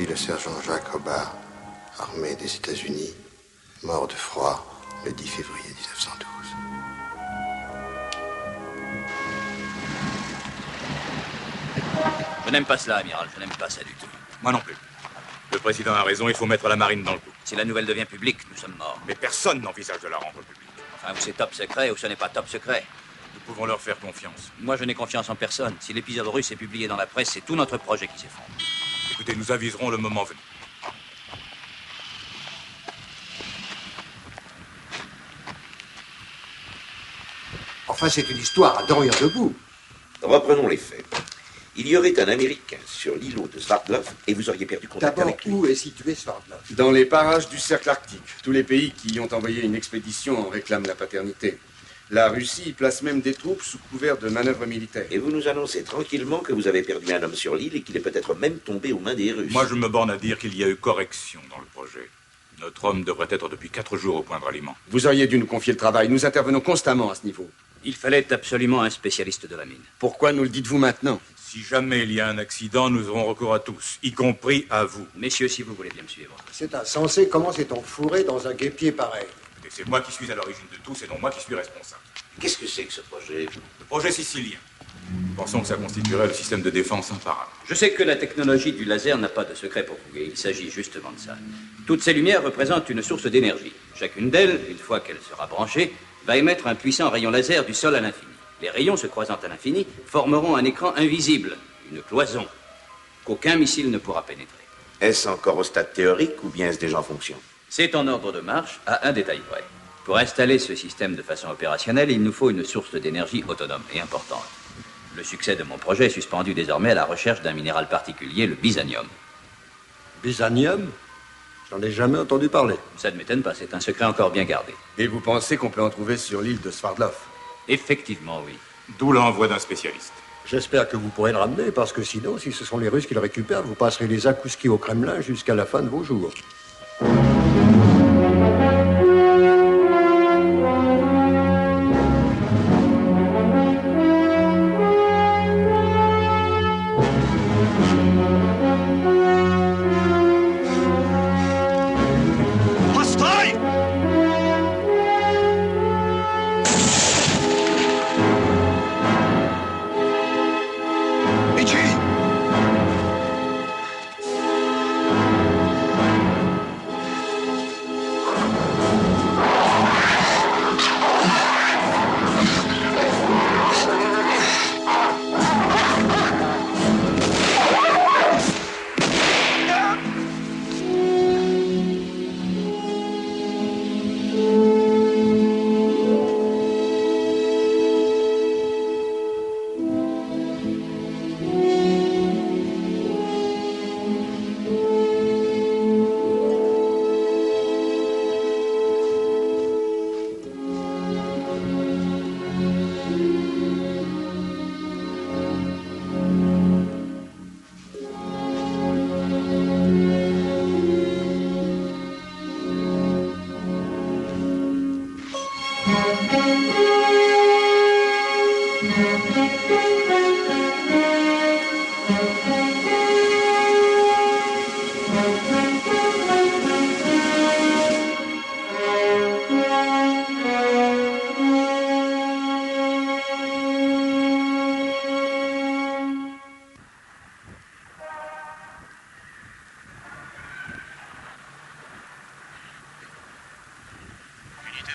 Le sergent Jacques Hobart, armée des États-Unis, mort de froid le 10 février 1912. Je n'aime pas cela, amiral, je n'aime pas ça du tout. Moi non plus. Le président a raison, il faut mettre la marine dans le coup. Si la nouvelle devient publique, nous sommes morts. Mais personne n'envisage de la rendre publique. Enfin, ou c'est top secret, ou ce n'est pas top secret. Nous pouvons leur faire confiance. Moi, je n'ai confiance en personne. Si l'épisode russe est publié dans la presse, c'est tout notre projet qui s'effondre. Écoutez, nous aviserons le moment venu. Enfin, c'est une histoire à dormir debout. Reprenons les faits. Il y aurait un Américain sur l'îlot de Sverdlov et vous auriez perdu contact D'abord, avec lui. où est situé Sverdlov? Dans les parages du cercle arctique. Tous les pays qui y ont envoyé une expédition en réclament la paternité. La Russie y place même des troupes sous couvert de manœuvres militaires. Et vous nous annoncez tranquillement que vous avez perdu un homme sur l'île et qu'il est peut-être même tombé aux mains des Russes. Moi, je me borne à dire qu'il y a eu correction dans le projet. Notre homme devrait être depuis 4 jours au point de ralliement. Vous auriez dû nous confier le travail. Nous intervenons constamment à ce niveau. Il fallait absolument un spécialiste de la mine. Pourquoi nous le dites-vous maintenant? Si jamais il y a un accident, nous aurons recours à tous, y compris à vous. Messieurs, si vous voulez bien me suivre. C'est insensé. Comment s'est-on fourré dans un guêpier pareil? Et c'est moi qui suis à l'origine de tout, c'est donc moi qui suis responsable. Qu'est-ce que c'est que ce projet? Le projet sicilien. Nous pensons que ça constituerait le système de défense imparable. Je sais que la technologie du laser n'a pas de secret pour vous, et il s'agit justement de ça. Toutes ces lumières représentent une source d'énergie. Chacune d'elles, une fois qu'elle sera branchée, va émettre un puissant rayon laser du sol à l'infini. Les rayons se croisant à l'infini formeront un écran invisible, une cloison, qu'aucun missile ne pourra pénétrer. Est-ce encore au stade théorique ou bien est-ce déjà en fonction? C'est en ordre de marche à un détail près. Pour installer ce système de façon opérationnelle, il nous faut une source d'énergie autonome et importante. Le succès de mon projet est suspendu désormais à la recherche d'un minéral particulier, le bisanium. Bisanium? J'en ai jamais entendu parler. Ça ne m'étonne pas, c'est un secret encore bien gardé. Et vous pensez qu'on peut en trouver sur l'île de Sverdlov? Effectivement, oui. D'où l'envoi d'un spécialiste. J'espère que vous pourrez le ramener, parce que sinon, si ce sont les Russes qui le récupèrent, vous passerez les accouskis au Kremlin jusqu'à la fin de vos jours.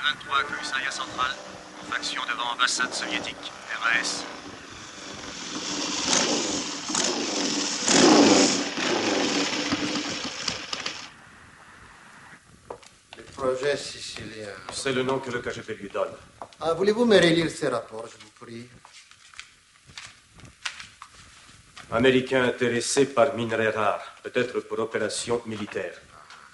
23, commissariat central. Faction devant ambassade soviétique. RAS. Le projet sicilien. C'est le nom que le KGB lui donne. Ah, voulez-vous me relire ces rapports, je vous prie? Américain intéressé par minerais rares, peut-être pour opération militaire.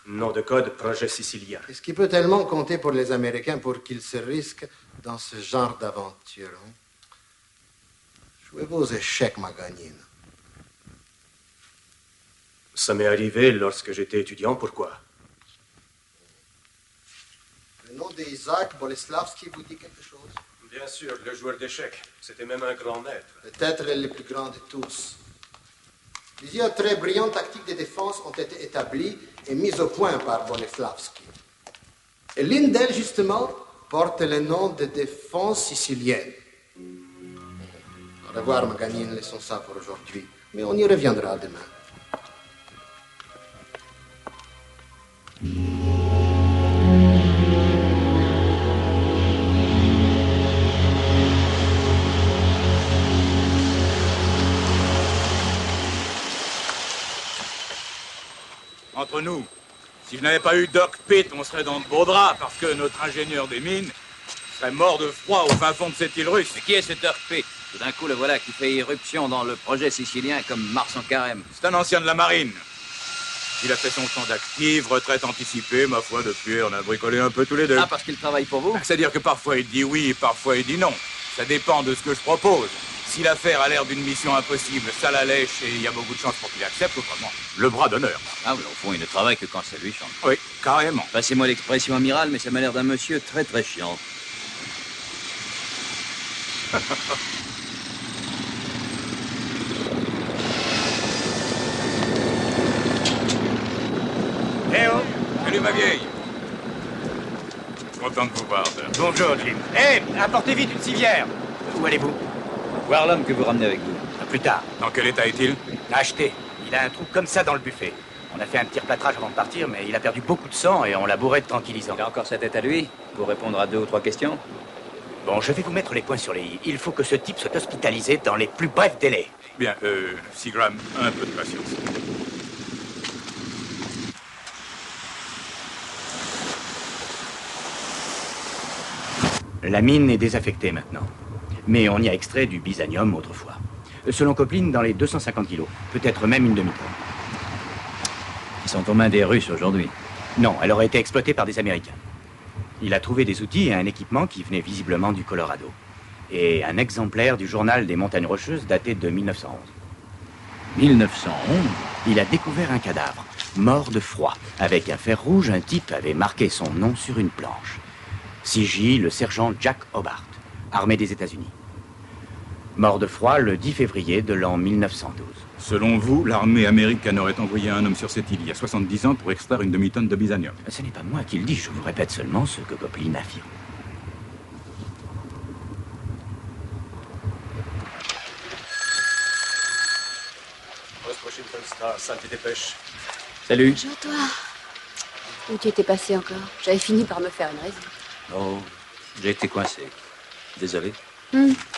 Nom de code, projet sicilien. Est-ce qu'il peut tellement compter pour les Américains pour qu'ils se risquent dans ce genre d'aventure? Hein? Jouez vos échecs, Maganine. Ça m'est arrivé lorsque j'étais étudiant, pourquoi? Le nom d'Isaac Boleslavski vous dit quelque chose? Bien sûr, le joueur d'échecs. C'était même un grand maître. Peut-être le plus grand de tous. Plusieurs très brillantes tactiques de défense ont été établies et mises au point par Boleslavski. Et l'une d'elles, justement, porte le nom de défense sicilienne. Au revoir, Maganine, laissons ça pour aujourd'hui. Mais on y reviendra demain. Entre nous, si je n'avais pas eu Doc Pitt, on serait dans de beaux draps parce que notre ingénieur des mines serait mort de froid au fin fond de cette île russe. Mais qui est ce Doc Pitt? Tout d'un coup, le voilà qui fait irruption dans le projet sicilien comme Mars en carême. C'est un ancien de la marine. Il a fait son temps d'active, retraite anticipée, ma foi, depuis, on a bricolé un peu tous les deux. Ah, parce qu'il travaille pour vous? C'est-à-dire que parfois il dit oui et parfois il dit non. Ça dépend de ce que je propose. Si l'affaire a l'air d'une mission impossible, ça la lèche et il y a beaucoup de chances pour qu'il accepte, autrement, le bras d'honneur. Ah oui, au fond, il ne travaille que quand ça lui chante. Oui, carrément. Passez-moi l'expression amiral, mais ça m'a l'air d'un monsieur très très chiant. Eh oh! Salut ma vieille! Content de vous voir, sir. Bonjour, Jim. Hé, apportez vite une civière. Où allez-vous? Voir l'homme que vous ramenez avec vous. Plus tard. Dans quel état est-il? Acheté. Il a un trou comme ça dans le buffet. On a fait un petit replâtrage avant de partir, mais il a perdu beaucoup de sang et on l'a bourré de tranquillisant. Il a encore sa tête à lui pour répondre à 2 ou 3 questions. Bon, je vais vous mettre les points sur les i. Il faut que ce type soit hospitalisé dans les plus brefs délais. Bien, Seagram, un peu de patience. La mine est désaffectée maintenant. Mais on y a extrait du bisanium autrefois. Selon Copline, dans les 250 kilos. Peut-être même une demi-tonne. Ils sont aux mains des Russes aujourd'hui. Non, elle aurait été exploitée par des Américains. Il a trouvé des outils et un équipement qui venaient visiblement du Colorado. Et un exemplaire du journal des Montagnes Rocheuses daté de 1911. 1911? Il a découvert un cadavre, mort de froid. Avec un fer rouge, un type avait marqué son nom sur une planche. CJ, le sergent Jack Hobart, armée des États-Unis. Mort de froid le 10 février de l'an 1912. Selon vous, l'armée américaine aurait envoyé un homme sur cette île il y a 70 ans pour extraire une demi-tonne de bisanium. Ce n'est pas moi qui le dis, je vous répète seulement ce que Copline affirme. Salut. Bonjour, toi. Où tu étais passé encore? J'avais fini par me faire une raison. Oh, j'ai été coincé. Désolé.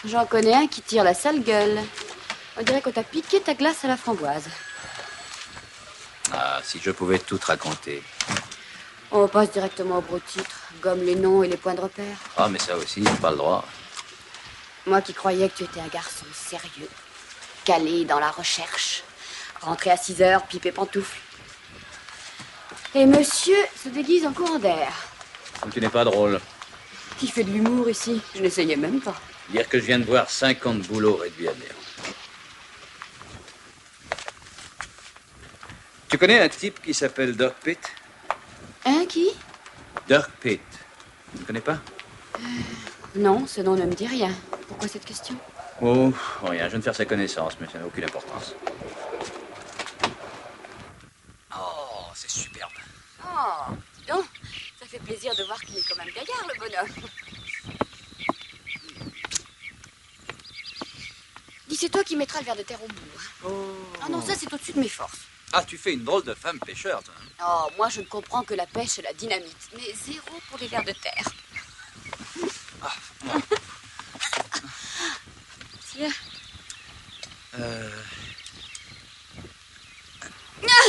J'en connais un qui tire la sale gueule. On dirait qu'on t'a piqué ta glace à la framboise. Ah, si je pouvais tout te raconter. On passe directement au gros titre. Gomme les noms et les points de repère. Ah, mais ça aussi, j'ai pas le droit. Moi qui croyais que tu étais un garçon sérieux, calé dans la recherche, rentré à 6 heures, pipe et pantoufles. Et monsieur se déguise en courant d'air. Comme tu n'es pas drôle. Qui fait de l'humour ici? Je n'essayais même pas. Dire que je viens de voir 50 boulots réduits à néant. Tu connais un type qui s'appelle Doc Pitt? Hein, qui? Doc Pitt. Tu ne connais pas? Non, ce nom ne me dit rien. Pourquoi cette question? Oh, rien, je viens de faire sa connaissance, mais ça n'a aucune importance. Oh, c'est superbe. Oh, dis donc, ça fait plaisir de voir qu'il est comme un gaillard, le bonhomme. Dis, c'est toi qui mettras le ver de terre au bout. Hein. Oh. Ah non, ça, c'est au-dessus de mes forces. Ah, tu fais une drôle de femme pêcheur, toi. Oh, moi, je ne comprends que la pêche et la dynamite, mais zéro pour les vers de terre.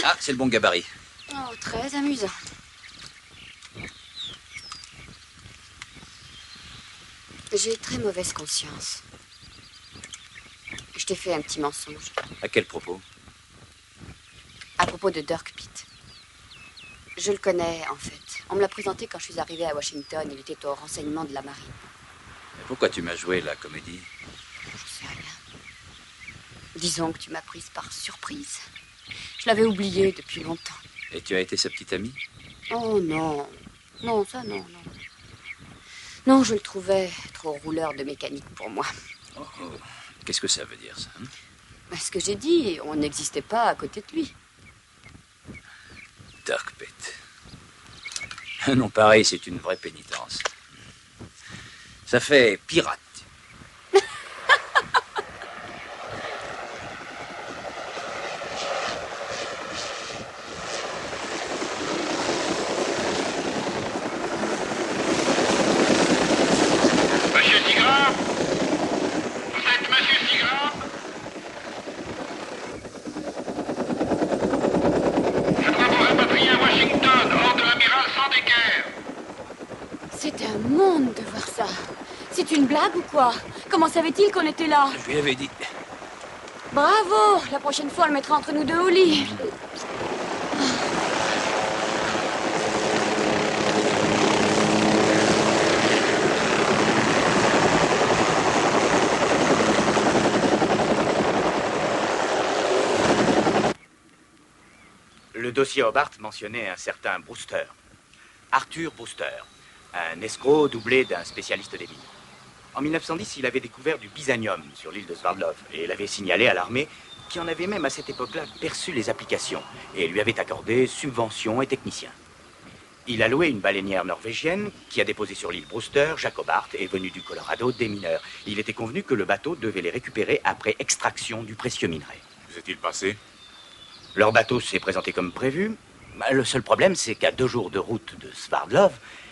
Ah, c'est le bon gabarit. Oh, très amusant. J'ai très mauvaise conscience. Je t'ai fait un petit mensonge. À quel propos? À propos de Dirk Pitt. Je le connais, en fait. On me l'a présenté quand je suis arrivée à Washington. Il était au renseignement de la marine. Et pourquoi tu m'as joué la comédie? Je sais rien. Disons que tu m'as prise par surprise. Je l'avais oublié depuis longtemps. Et tu as été sa petite amie? Oh non. Non, ça non, non. Non, je le trouvais trop rouleur de mécanique pour moi. Oh, oh. Qu'est-ce que ça veut dire, ça? Ce que j'ai dit, on n'existait pas à côté de lui. Dirk Pitt. Non, pareil, c'est une vraie pénitence. Ça fait pirate. Monsieur Tigrand? Vous êtes Monsieur Tigrand? Je dois vous rapatrier à Washington, hors de l'amiral Sandecker. C'est un monde de voir ça. C'est une blague ou quoi? Comment savait-il qu'on était là? Je lui avais dit. Bravo! La prochaine fois, on le mettra entre nous deux au lit. Le dossier Hobart mentionnait un certain Brewster. Arthur Brewster, un escroc doublé d'un spécialiste des mines. En 1910, il avait découvert du byzanium sur l'île de Sverdlov et l'avait signalé à l'armée qui en avait même à cette époque-là perçu les applications et lui avait accordé subventions et techniciens. Il a loué une baleinière norvégienne qui a déposé sur l'île Brewster, Jack Hobart est venu du Colorado des mineurs. Il était convenu que le bateau devait les récupérer après extraction du précieux minerai. Que s'est-il passé? Leur bateau s'est présenté comme prévu. Le seul problème, c'est qu'à 2 jours de route de Sverdlov,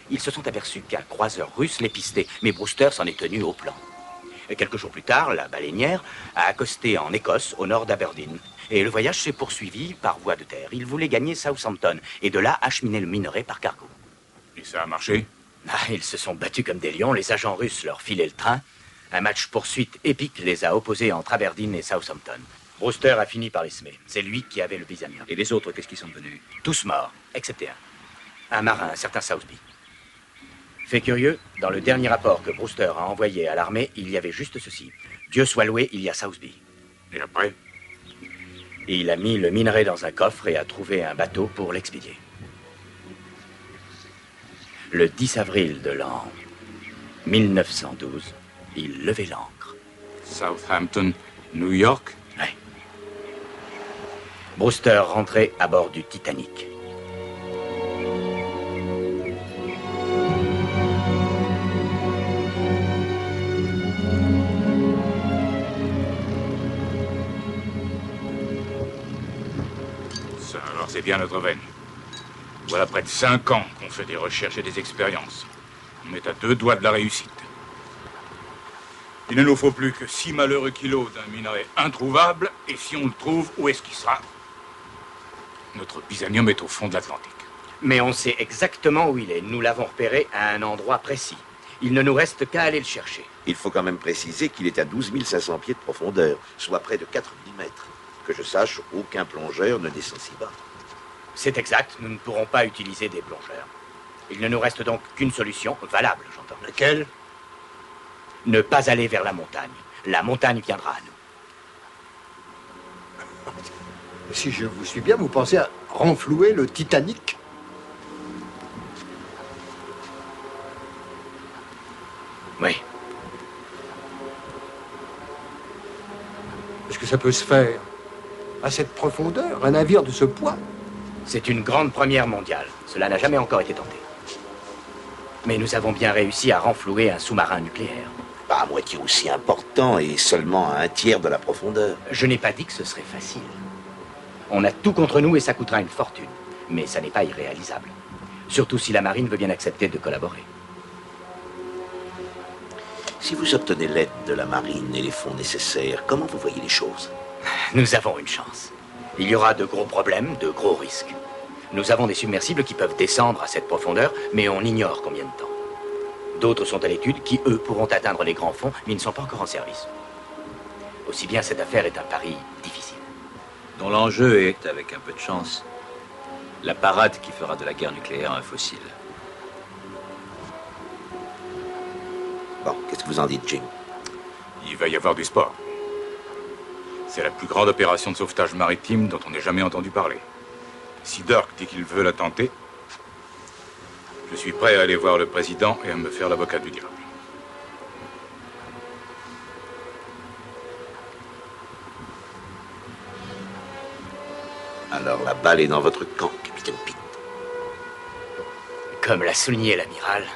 ils se sont aperçus qu'un croiseur russe les pistait, mais Brewster s'en est tenu au plan. Et quelques jours plus tard, la baleinière a accosté en Écosse, au nord d'Aberdeen. Et le voyage s'est poursuivi par voie de terre. Ils voulaient gagner Southampton et de là acheminer le minerai par cargo. Et ça a marché? Ils se sont battus comme des lions. Les agents russes leur filaient le train. Un match poursuite épique les a opposés entre Aberdeen et Southampton. Brewster a fini par les semer. C'est lui qui avait le byzanium. Et les autres, qu'est-ce qu'ils sont devenus? Tous morts, excepté un marin, un certain Southby. Fait curieux, dans le dernier rapport que Brewster a envoyé à l'armée, il y avait juste ceci. Dieu soit loué, il y a Southby. Et après? Il a mis le minerai dans un coffre et a trouvé un bateau pour l'expédier. Le 10 avril de l'an 1912, il levait l'ancre. Southampton, New York? Ouais. Brewster rentrait à bord du Titanic. Ça, alors c'est bien notre veine. Voilà près de 5 ans qu'on fait des recherches et des expériences. On est à 2 doigts de la réussite. Il ne nous faut plus que 6 malheureux kilos d'un minerai introuvable, et si on le trouve, où est-ce qu'il sera? Notre byzanium est au fond de l'Atlantique. Mais on sait exactement où il est. Nous l'avons repéré à un endroit précis. Il ne nous reste qu'à aller le chercher. Il faut quand même préciser qu'il est à 12 500 pieds de profondeur, soit près de 4000 mètres. Que je sache, aucun plongeur ne descend si bas. C'est exact, nous ne pourrons pas utiliser des plongeurs. Il ne nous reste donc qu'une solution, valable, j'entends. Laquelle? Ne pas aller vers la montagne. La montagne viendra à nous. Si je vous suis bien, vous pensez à renflouer le Titanic? Oui. Est-ce que ça peut se faire à cette profondeur, un navire de ce poids? C'est une grande première mondiale. Cela n'a jamais encore été tenté. Mais nous avons bien réussi à renflouer un sous-marin nucléaire. Pas à moitié aussi important et seulement à 1/3 de la profondeur. Je n'ai pas dit que ce serait facile. On a tout contre nous et ça coûtera une fortune. Mais ça n'est pas irréalisable. Surtout si la marine veut bien accepter de collaborer. Si vous obtenez l'aide de la marine et les fonds nécessaires, comment vous voyez les choses? Nous avons une chance. Il y aura de gros problèmes, de gros risques. Nous avons des submersibles qui peuvent descendre à cette profondeur, mais on ignore combien de temps. D'autres sont à l'étude qui, eux, pourront atteindre les grands fonds, mais ils ne sont pas encore en service. Aussi bien, cette affaire est un pari difficile. Dont l'enjeu est, avec un peu de chance, la parade qui fera de la guerre nucléaire un fossile. Bon, qu'est-ce que vous en dites, Jim? Il va y avoir du sport. C'est la plus grande opération de sauvetage maritime dont on n'ait jamais entendu parler. Si Dirk dit qu'il veut la tenter, je suis prêt à aller voir le président et à me faire l'avocat du diable. Alors la balle est dans votre camp, capitaine Pitt. Comme l'a souligné l'amiral,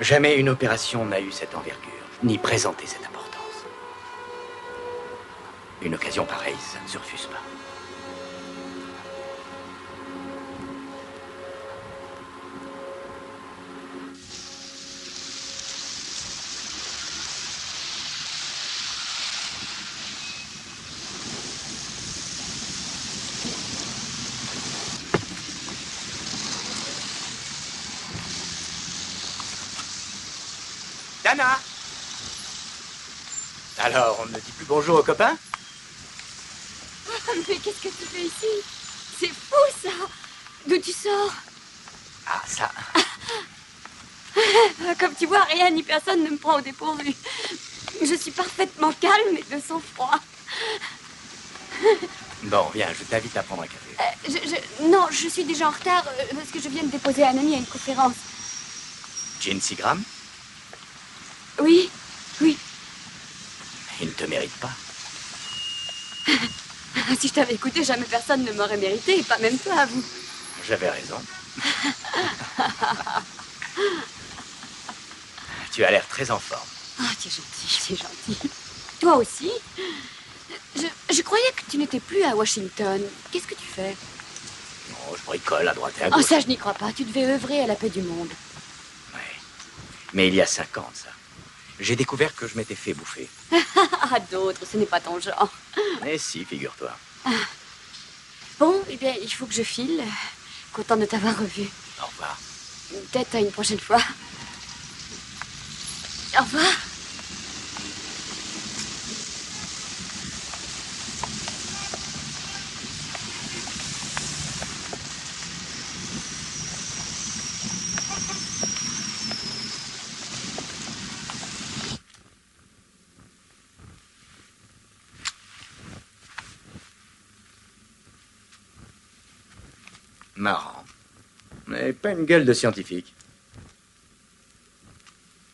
jamais une opération n'a eu cette envergure, ni présenté cette importance. Une occasion pareille, ça ne se refuse pas. Dana! Alors, on ne dit plus bonjour aux copains? Mais qu'est-ce que tu fais ici? C'est fou, ça! D'où tu sors? Ah, ça... Comme tu vois, rien ni personne ne me prend au dépourvu. Je suis parfaitement calme et de sang-froid. Bon, viens, je t'invite à prendre un café. Non, je suis déjà en retard parce que je viens de déposer un ami à une conférence. Jane Seagram? Oui, oui. Il ne te mérite pas. Si je t'avais écouté, jamais personne ne m'aurait mérité, et pas même toi, vous. J'avais raison. Tu as l'air très en forme. Ah, tu es gentil, tu es gentil. Toi aussi. Je croyais que tu n'étais plus à Washington. Qu'est-ce que tu fais? Oh, je bricole à droite et à gauche. Oh, ça, je n'y crois pas. Tu devais œuvrer à la paix du monde. Oui. Mais il y a 5 ans, ça. J'ai découvert que je m'étais fait bouffer. Ah, d'autres, ce n'est pas ton genre. Mais si, figure-toi. Bon, eh bien, il faut que je file. Content de t'avoir revu. Au revoir. Peut-être à une prochaine fois. Au revoir. Marrant. Mais pas une gueule de scientifique.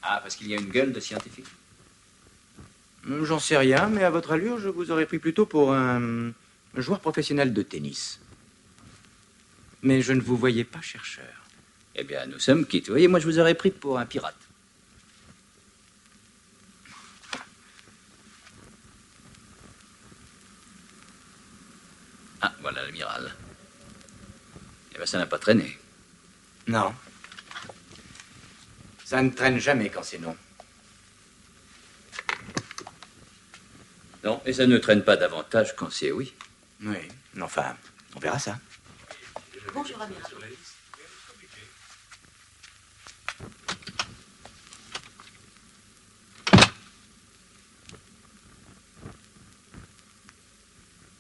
Ah, parce qu'il y a une gueule de scientifique? J'en sais rien, mais à votre allure, je vous aurais pris plutôt pour un joueur professionnel de tennis. Mais je ne vous voyais pas chercheur. Eh bien, nous sommes quittes. Vous voyez, moi, je vous aurais pris pour un pirate. Ah, voilà l'amiral. Eh bien, ça n'a pas traîné. Non. Ça ne traîne jamais quand c'est non. Non, et ça ne traîne pas davantage quand c'est oui. Oui, enfin, on verra ça. Bonjour, amiral.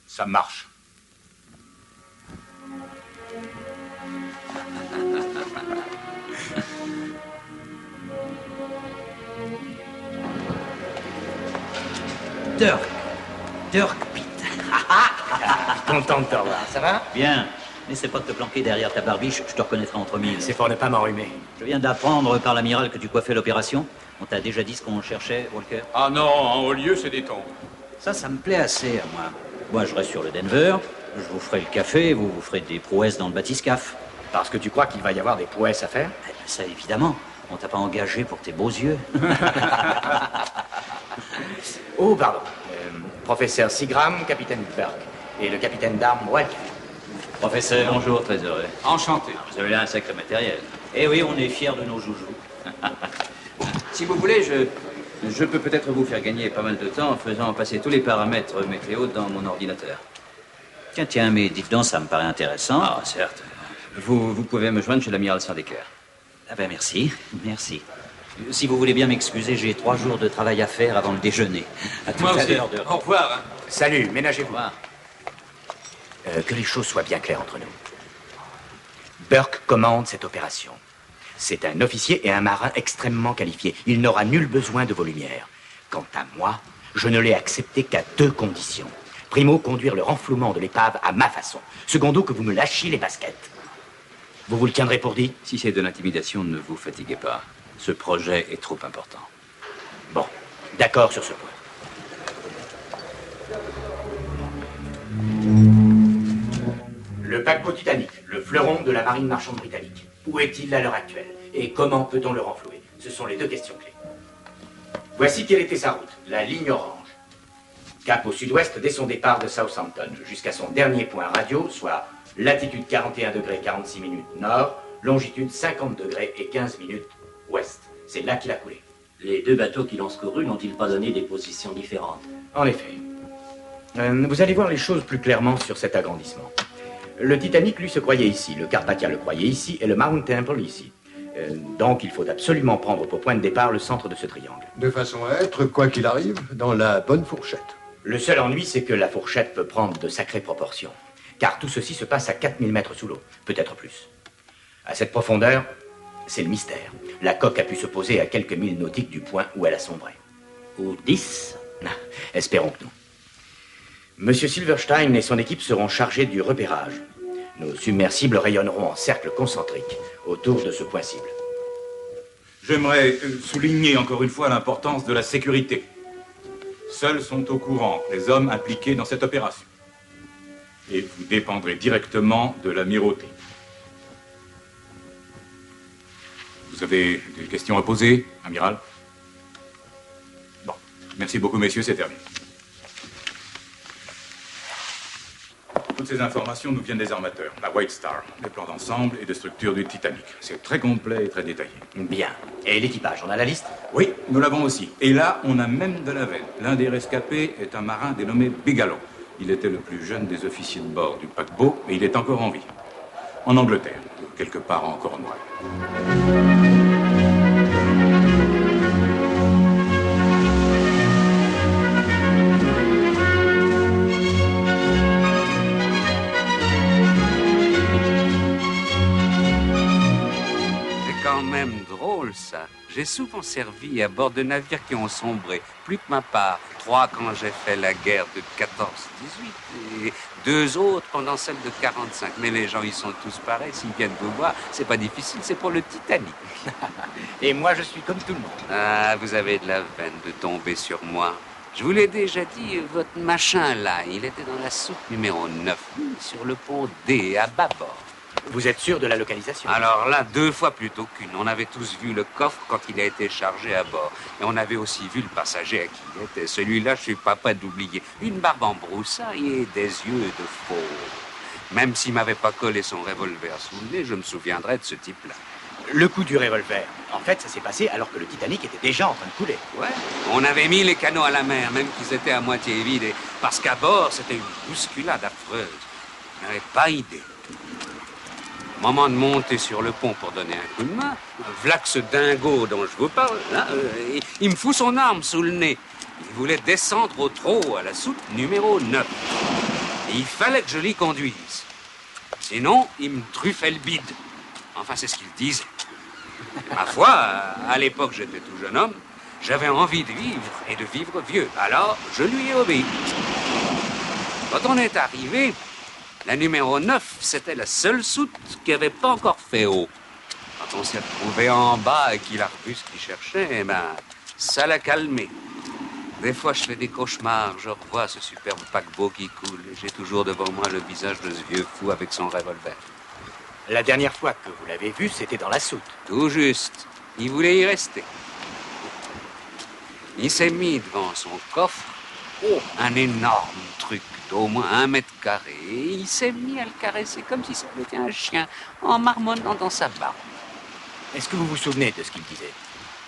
Ça marche. Dirk Pitt. Content de te revoir, ça va? Bien. N'essaie pas de te planquer derrière ta barbiche, je te reconnaîtrai entre mille. C'est pour ne pas m'enrhumer. Je viens d'apprendre par l'amiral que tu coiffais l'opération. On t'a déjà dit ce qu'on cherchait, Walker? Ah non, en haut lieu, c'est des tombes. Ça me plaît assez à moi. Moi, je reste sur le Denver, je vous ferai le café, vous ferez des prouesses dans le bathyscaphe. Parce que tu crois qu'il va y avoir des prouesses à faire? Eh ben, ça, évidemment. On t'a pas engagé pour tes beaux yeux. Oh, pardon. Professeur Seagram, capitaine Burke. Et le capitaine d'armes Walker. Professeur, bonjour, très heureux. Enchanté. Vous avez là un sacré matériel. Eh oui, on est fiers de nos joujoux. Si vous voulez, je peux peut-être vous faire gagner pas mal de temps en faisant passer tous les paramètres météo dans mon ordinateur. Tiens, mais dites donc, ça me paraît intéressant. Ah, certes. Vous pouvez me joindre chez l'amiral Sandecker. Ah ben merci. Si vous voulez bien m'excuser, j'ai 3 jours de travail à faire avant le déjeuner. À tout à l'heure. Au revoir. Salut, ménagez-vous. Que les choses soient bien claires entre nous. Burke commande cette opération. C'est un officier et un marin extrêmement qualifiés. Il n'aura nul besoin de vos lumières. Quant à moi, je ne l'ai accepté qu'à 2 conditions. Primo, conduire le renflouement de l'épave à ma façon. Secondo, que vous me lâchiez les baskets. Vous le tiendrez pour dit? Si c'est de l'intimidation, ne vous fatiguez pas. Ce projet est trop important. Bon, d'accord sur ce point. Le paquebot Titanic, le fleuron de la marine marchande britannique. Où est-il à l'heure actuelle? Et comment peut-on le renflouer? Ce sont les 2 questions clés. Voici quelle était sa route, la ligne orange. Cap au sud-ouest dès son départ de Southampton, jusqu'à son dernier point radio, soit latitude 41 degrés 46 minutes nord, longitude 50 degrés et 15 minutes ouest. C'est là qu'il a coulé. Les 2 bateaux qui l'ont secouru n'ont-ils pas donné des positions différentes? En effet. Vous allez voir les choses plus clairement sur cet agrandissement. Le Titanic, lui, se croyait ici, le Carpathia le croyait ici, et le Mount Temple ici. Donc, il faut absolument prendre pour point de départ le centre de ce triangle. De façon à être, quoi qu'il arrive, dans la bonne fourchette. Le seul ennui, c'est que la fourchette peut prendre de sacrées proportions. Car tout ceci se passe à 4000 mètres sous l'eau, peut-être plus. À cette profondeur, c'est le mystère. La coque a pu se poser à quelques milles nautiques du point où elle a sombré. Ou 10? Espérons que non. Monsieur Silverstein et son équipe seront chargés du repérage. Nos submersibles rayonneront en cercle concentrique autour de ce point cible. J'aimerais souligner encore une fois l'importance de la sécurité. Seuls sont au courant les hommes impliqués dans cette opération. Et vous dépendrez directement de l'amirauté. Vous avez des questions à poser, amiral? Bon, merci beaucoup, messieurs, c'est terminé. Toutes ces informations nous viennent des armateurs, la White Star, des plans d'ensemble et de structure du Titanic. C'est très complet et très détaillé. Bien. Et l'équipage, on a la liste? Oui, nous l'avons aussi. Et là, on a même de la veine. L'un des rescapés est un marin dénommé Bigelow. Il était le plus jeune des officiers de bord du paquebot et il est encore en vie. En Angleterre, quelque part en Cornouailles. Quand même drôle, ça. J'ai souvent servi à bord de navires qui ont sombré, plus que ma part. 3 quand j'ai fait la guerre de 14-18 et 2 autres pendant celle de 45. Mais les gens, ils sont tous pareils. S'ils viennent vous voir, c'est pas difficile, c'est pour le Titanic. Et moi, je suis comme tout le monde. Ah, vous avez de la veine de tomber sur moi. Je vous l'ai déjà dit, votre machin là, il était dans la soute numéro 9, sur le pont D, à bâbord. Vous êtes sûr de la localisation? Alors là, 2 fois plutôt qu'une. On avait tous vu le coffre quand il a été chargé à bord. Et on avait aussi vu le passager à qui il était. Celui-là, je suis pas prêt d'oublier. Une barbe en broussailles et des yeux de fauve. Même s'il m'avait pas collé son revolver sous le nez, je me souviendrai de ce type-là. Le coup du revolver, en fait, ça s'est passé alors que le Titanic était déjà en train de couler. Ouais, on avait mis les canots à la mer, même qu'ils étaient à moitié vides. Parce qu'à bord, c'était une bousculade affreuse. Je n'avais pas idée. Moment de monter sur le pont pour donner un coup de main, v'là que ce dingo dont je vous parle, là, il me fout son arme sous le nez. Il voulait descendre au trot à la soute numéro 9. Et il fallait que je l'y conduise. Sinon, il me truffait le bide. Enfin, c'est ce qu'il disait. Ma foi, à l'époque, j'étais tout jeune homme. J'avais envie de vivre et de vivre vieux. Alors, je lui ai obéi. Quand on est arrivé, la numéro 9, c'était la seule soute qui n'avait pas encore fait haut. Quand on s'est retrouvé en bas et qu'il a revu ce qu'il cherchait, eh ben, ça l'a calmé. Des fois, je fais des cauchemars, je revois ce superbe paquebot qui coule. Et j'ai toujours devant moi le visage de ce vieux fou avec son revolver. La dernière fois que vous l'avez vu, c'était dans la soute. Tout juste. Il voulait y rester. Il s'est mis devant son coffre. Oh, un énorme truc d'au moins 1 mètre carré. Et il s'est mis à le caresser comme si ça avait été un chien, en marmonnant dans sa barbe. Est-ce que vous vous souvenez de ce qu'il disait?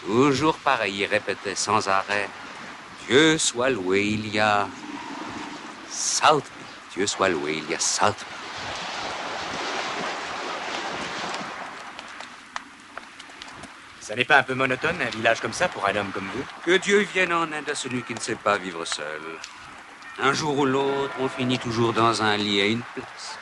Toujours pareil, il répétait sans arrêt. Dieu soit loué, il y a South Beach. Dieu soit loué, il y a Southmount. Ça n'est pas un peu monotone, un village comme ça, pour un homme comme vous? Que Dieu vienne en aide à celui qui ne sait pas vivre seul. Un jour ou l'autre, on finit toujours dans un lit à une place.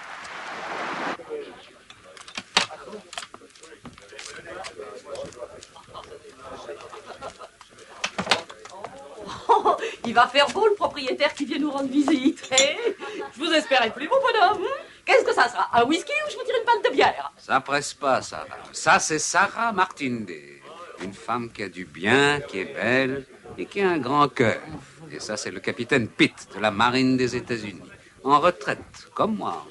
Oh, il va faire beau, le propriétaire qui vient nous rendre visite. Je vous espérais plus, mon bonhomme. Qu'est-ce que ça sera? Un whisky ou je vous tire une pinte de bière? Ça presse pas, Sarah. Ça, c'est Sarah Martindale. Une femme qui a du bien, qui est belle et qui a un grand cœur. Et ça, c'est le capitaine Pitt de la marine des États-Unis. En retraite, comme moi.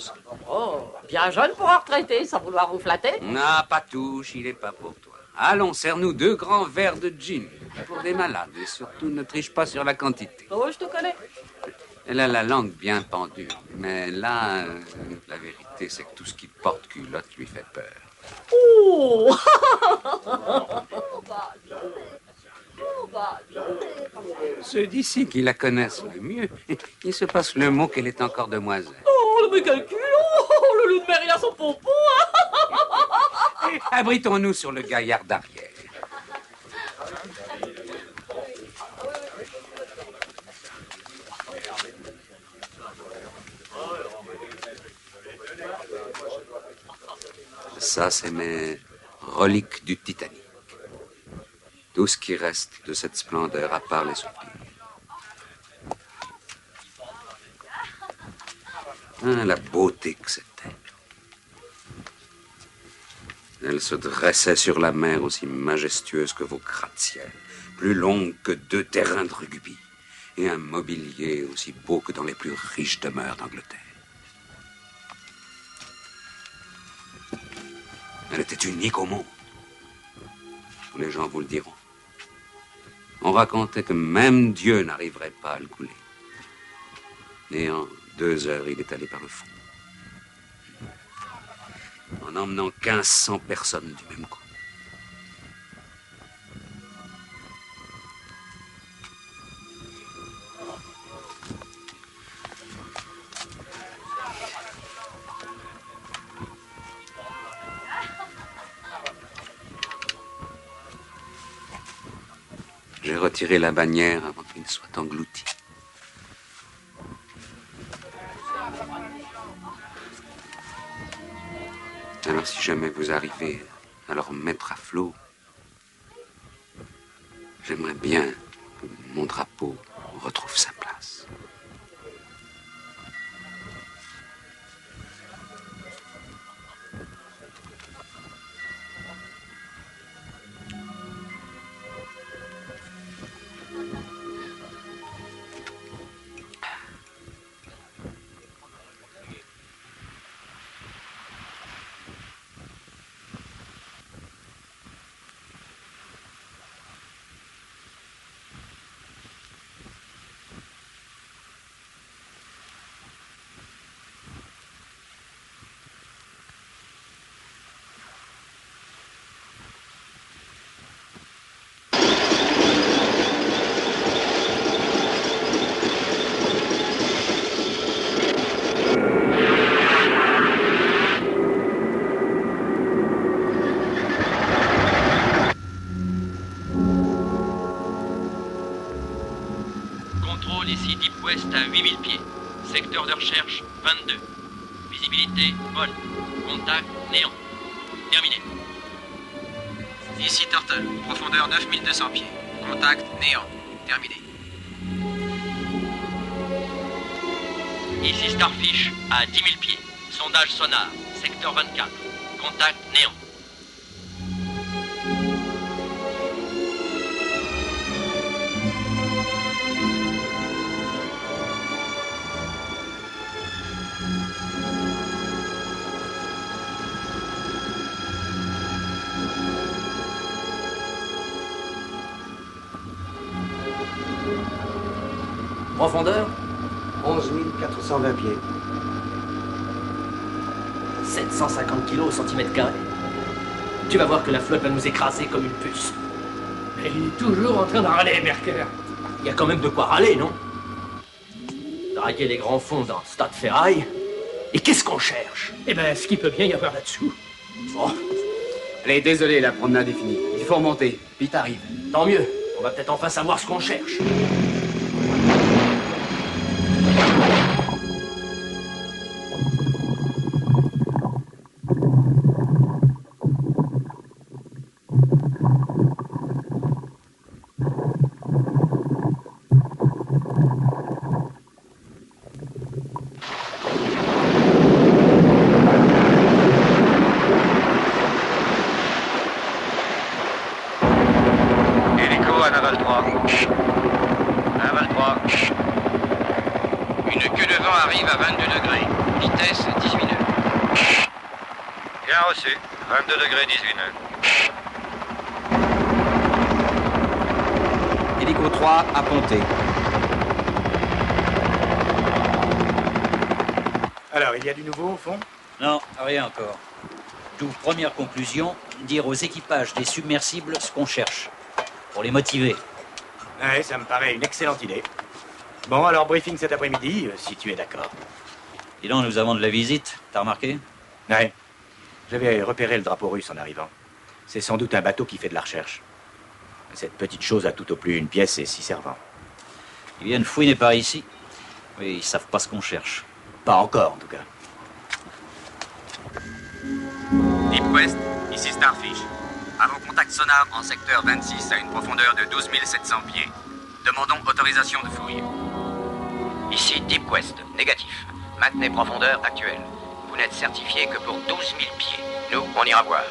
Oh, bien jeune pour un retraité, sans vouloir vous flatter. Non, pas touche, il n'est pas pour toi. Allons, serre-nous 2 grands verres de gin pour des malades. Et surtout, ne triche pas sur la quantité. Oh, je te connais. Elle a la langue bien pendue. Mais là, la vérité, c'est que tout ce qui porte culotte lui fait peur. Oh. Ceux d'ici qui la connaissent le mieux, il se passe le mot qu'elle est encore demoiselle. Oh, le calcul. Oh, le loup de mer, il a son pompon. Abritons-nous sur le gaillard d'arrière. Ça, c'est mes reliques du Titanic. Tout ce qui reste de cette splendeur, à part les soupirs. Ah, la beauté que c'était. Elle se dressait sur la mer aussi majestueuse que vos gratte-ciel, plus longue que 2 terrains de rugby, et un mobilier aussi beau que dans les plus riches demeures d'Angleterre. Elle était unique au monde. Tous les gens vous le diront. On racontait que même Dieu n'arriverait pas à le couler. Et en 2 heures, il est allé par le fond. En emmenant 1500 personnes du même coup. J'ai retiré la bannière avant qu'il ne soit englouti. Alors si jamais vous arrivez à le remettre à flot, j'aimerais bien que mon drapeau retrouve sa place. Ici Deep West à 8000 pieds. Secteur de recherche 22. Visibilité bonne. Contact néant. Terminé. Ici Turtle. Profondeur 9200 pieds. Contact néant. Terminé. Ici Starfish à 10 000 pieds. Sondage sonar. Secteur 24. Contact néant. Profondeur 11 420 pieds. 750 kilos au centimètre carré. Tu vas voir que la flotte va nous écraser comme une puce. Il est toujours en train de râler, Merker. Il y a quand même de quoi râler, non? railler les grands fonds dans Stade Ferraille. Et qu'est-ce qu'on cherche? Eh ben, ce qu'il peut bien y avoir là-dessous. Bon. Allez, désolé, la promenade est finie. Il faut remonter. Vite arrive. Tant mieux. On va peut-être enfin savoir ce qu'on cherche. Hélico à Naval 3. Naval 3. Une queue de vent arrive à 22 degrés. Vitesse 18 nœuds. Bien reçu. 22 degrés 18 nœuds. Hélico 3 à ponter. Alors, il y a du nouveau au fond? Non, rien encore. D'où première conclusion, dire aux équipages des submersibles ce qu'on cherche. Pour les motiver. Ouais, ça me paraît une excellente idée. Bon, alors briefing cet après-midi, si tu es d'accord. Dis donc, nous avons de la visite, t'as remarqué? Ouais. J'avais repéré le drapeau russe en arrivant. C'est sans doute un bateau qui fait de la recherche. Cette petite chose a tout au plus une pièce et 6 servants. Ils viennent fouiner par ici. Oui, ils savent pas ce qu'on cherche. Pas encore, en tout cas. Deep West, ici Starfish. À vos contacts sonar en secteur 26 à une profondeur de 12 700 pieds. Demandons autorisation de fouille. Ici Deep West, négatif. Maintenez profondeur actuelle. Vous n'êtes certifié que pour 12 000 pieds. Nous, on ira voir.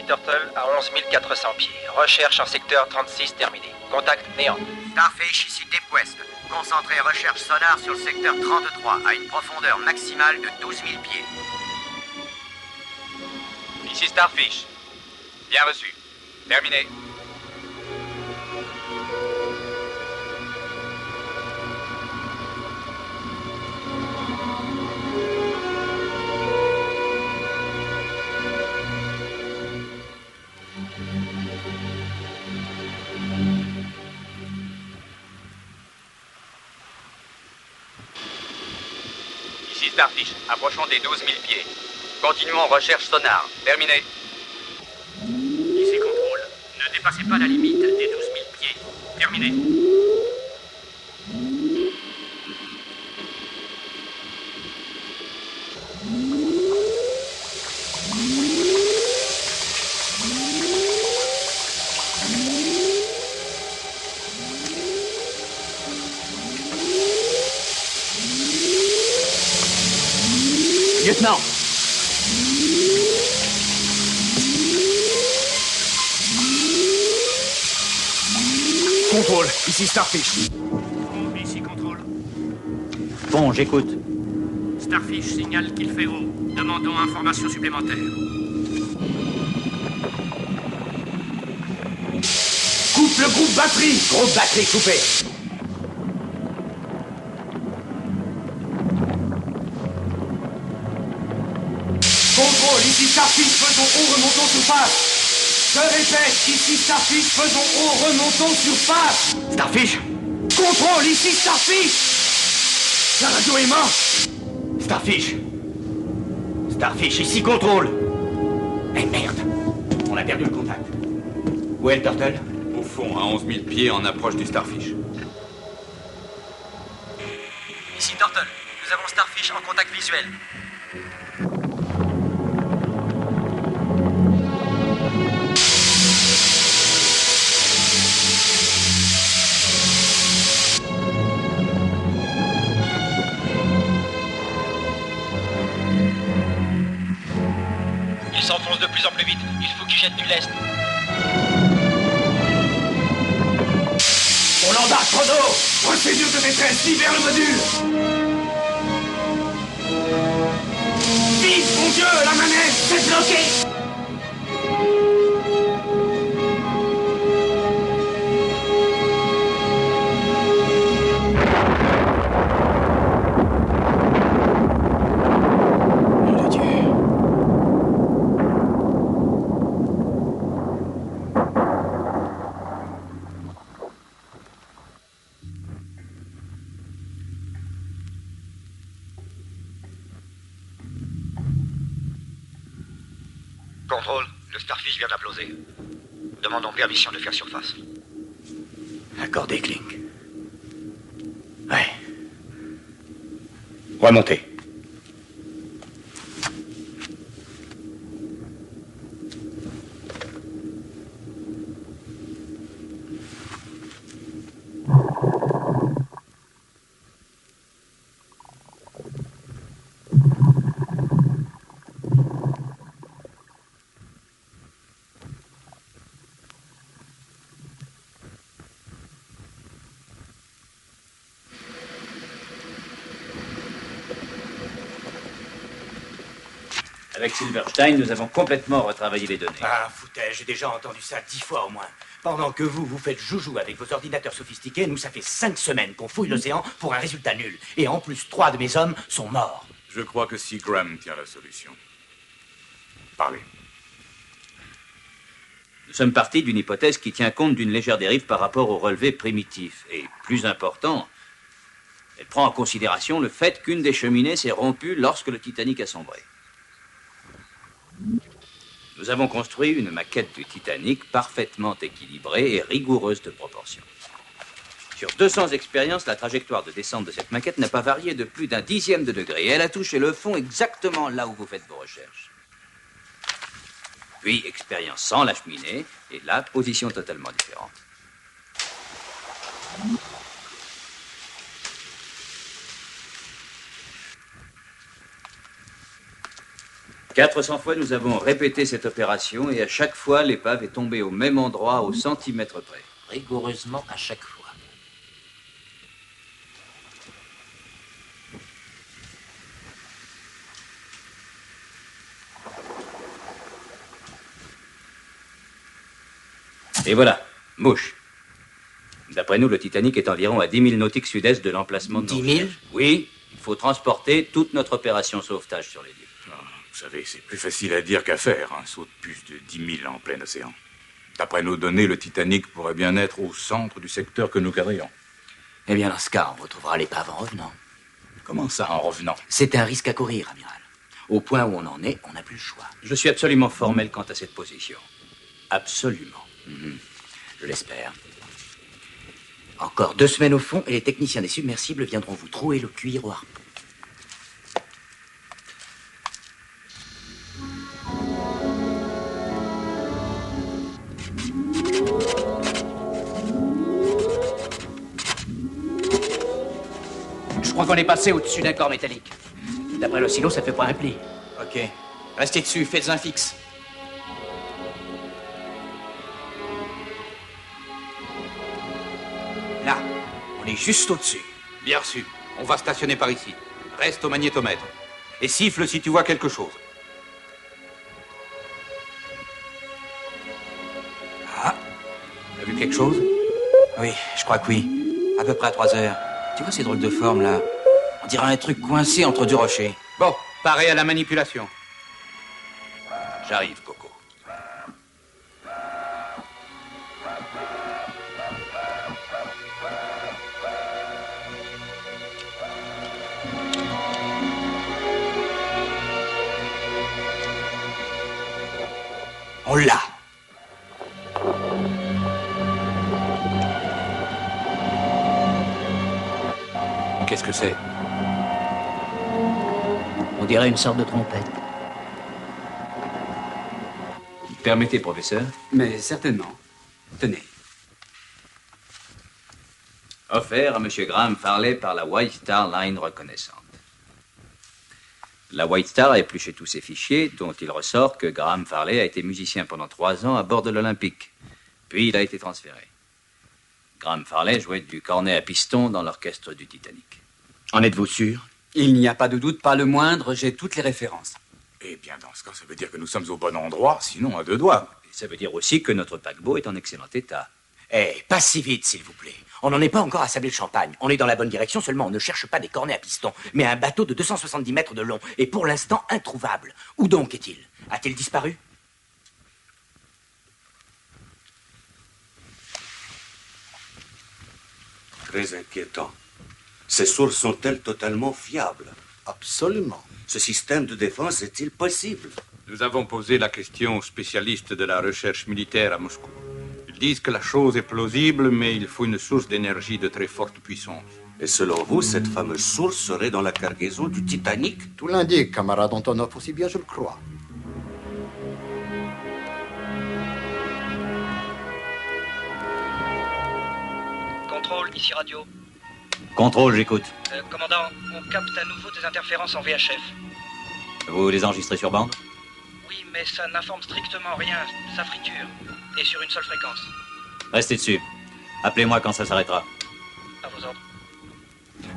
Turtle à 11 400 pieds. Recherche en secteur 36 terminée. Contact néant. Starfish, ici Deep West. Concentrez recherche sonar sur le secteur 33 à une profondeur maximale de 12 000 pieds. Ici Starfish. Bien reçu. Terminé. Ici Starfish, approchons des 12 000 pieds. Continuons recherche sonar. Terminé. Ici contrôle. Ne dépassez pas la limite des 12 000 pieds. Terminé. Lieutenant! Contrôle, ici Starfish. Ici contrôle. Bon, j'écoute. Starfish signale qu'il fait haut. Demandons information supplémentaire. Coupe le groupe batterie! Groupe batterie coupé! Contrôle, ici Starfish, faisons haut, remontons surface. Je répète, ici Starfish, faisons haut, remontons surface. Starfish! Contrôle, ici Starfish! La radio est morte! Starfish! Starfish, ici contrôle! Eh merde! On a perdu le contact. Où est le Turtle? Au fond, à 11 000 pieds en approche du Starfish. Ici Turtle, nous avons Starfish en contact visuel. Bordeaux! Procédure de détresse, libère le module! Vite, mon Dieu, la manette, c'est bloqué! Contrôle, le Starfish vient d'imploser. Demandons permission de faire surface. Accordé, Klink. Ouais. Remontez. Avec Silverstein, nous avons complètement retravaillé les données. Ah, foutaise, j'ai déjà entendu ça 10 fois au moins. Pendant que vous faites joujou avec vos ordinateurs sophistiqués, nous, ça fait 5 semaines qu'on fouille l'océan pour un résultat nul. Et en plus, 3 de mes hommes sont morts. Je crois que Seagram tient la solution. Parlez. Nous sommes partis d'une hypothèse qui tient compte d'une légère dérive par rapport au relevé primitif. Et plus important, elle prend en considération le fait qu'une des cheminées s'est rompue lorsque le Titanic a sombré. Nous avons construit une maquette du Titanic parfaitement équilibrée et rigoureuse de proportions. Sur 200 expériences, la trajectoire de descente de cette maquette n'a pas varié de plus d'un dixième de degré. Et elle a touché le fond exactement là où vous faites vos recherches. Puis, expérience sans la cheminée, et là, position totalement différente. 400 fois, nous avons répété cette opération et à chaque fois, l'épave est tombée au même endroit, au centimètre près. Rigoureusement à chaque fois. Et voilà, mouche. D'après nous, le Titanic est environ à 10 000 nautiques sud-est de l'emplacement de nos 10 000 recherches. Oui, il faut transporter toute notre opération sauvetage sur les lieux. Vous savez, c'est plus facile à dire qu'à faire, un saut de plus de 10 000 en plein océan. D'après nos données, le Titanic pourrait bien être au centre du secteur que nous quadrillons. Eh bien, dans ce cas, on retrouvera l'épave en revenant. Comment ça, en revenant? C'est un risque à courir, amiral. Au point où on en est, on n'a plus le choix. Je suis absolument formel quant à cette position. Absolument. Je l'espère. Encore 2 semaines au fond et les techniciens des submersibles viendront vous trouer le cuir au harpon. Je crois qu'on est passé au-dessus d'un corps métallique. D'après le silo, ça fait pas un pli. Ok. Restez dessus, faites un fixe. Là, on est juste au-dessus. Bien reçu. On va stationner par ici. Reste au magnétomètre. Et siffle si tu vois quelque chose. Ah, t'as vu quelque chose? Oui, je crois que oui. À peu près à 3 heures. Tu vois ces drôles de formes, là? On dirait un truc coincé entre 2 rochers. Bon, paré à la manipulation. J'arrive, Coco. On l'a. Qu'est-ce que c'est? On dirait une sorte de trompette. Permettez, professeur? Mais certainement. Tenez. Offert à M. Graham Farley par la White Star Line reconnaissante. La White Star a épluché tous ses fichiers, dont il ressort que Graham Farley a été musicien pendant 3 ans à bord de l'Olympique. Puis il a été transféré. Graham Farley jouait du cornet à piston dans l'orchestre du Titanic. En êtes-vous sûr? Il n'y a pas de doute, pas le moindre, j'ai toutes les références. Eh bien, dans ce cas, ça veut dire que nous sommes au bon endroit, sinon à 2 doigts. Et ça veut dire aussi que notre paquebot est en excellent état. Eh, pas si vite, s'il vous plaît. On n'en est pas encore à sabler le champagne. On est dans la bonne direction, seulement on ne cherche pas des cornets à piston, mais un bateau de 270 mètres de long, et pour l'instant introuvable. Où donc est-il? A-t-il disparu? Très inquiétant. Ces sources sont-elles totalement fiables? Absolument. Ce système de défense est-il possible? Nous avons posé la question aux spécialistes de la recherche militaire à Moscou. Ils disent que la chose est plausible, mais il faut une source d'énergie de très forte puissance. Et selon vous, cette fameuse source serait dans la cargaison du Titanic? Tout l'indique, camarade Antonov, aussi bien je le crois. Contrôle, ici radio. Contrôle, j'écoute. Commandant, on capte à nouveau des interférences en VHF. Vous les enregistrez sur bande? Oui, mais ça n'informe strictement rien. Ça friture. Et sur une seule fréquence. Restez dessus. Appelez-moi quand ça s'arrêtera. À vos ordres.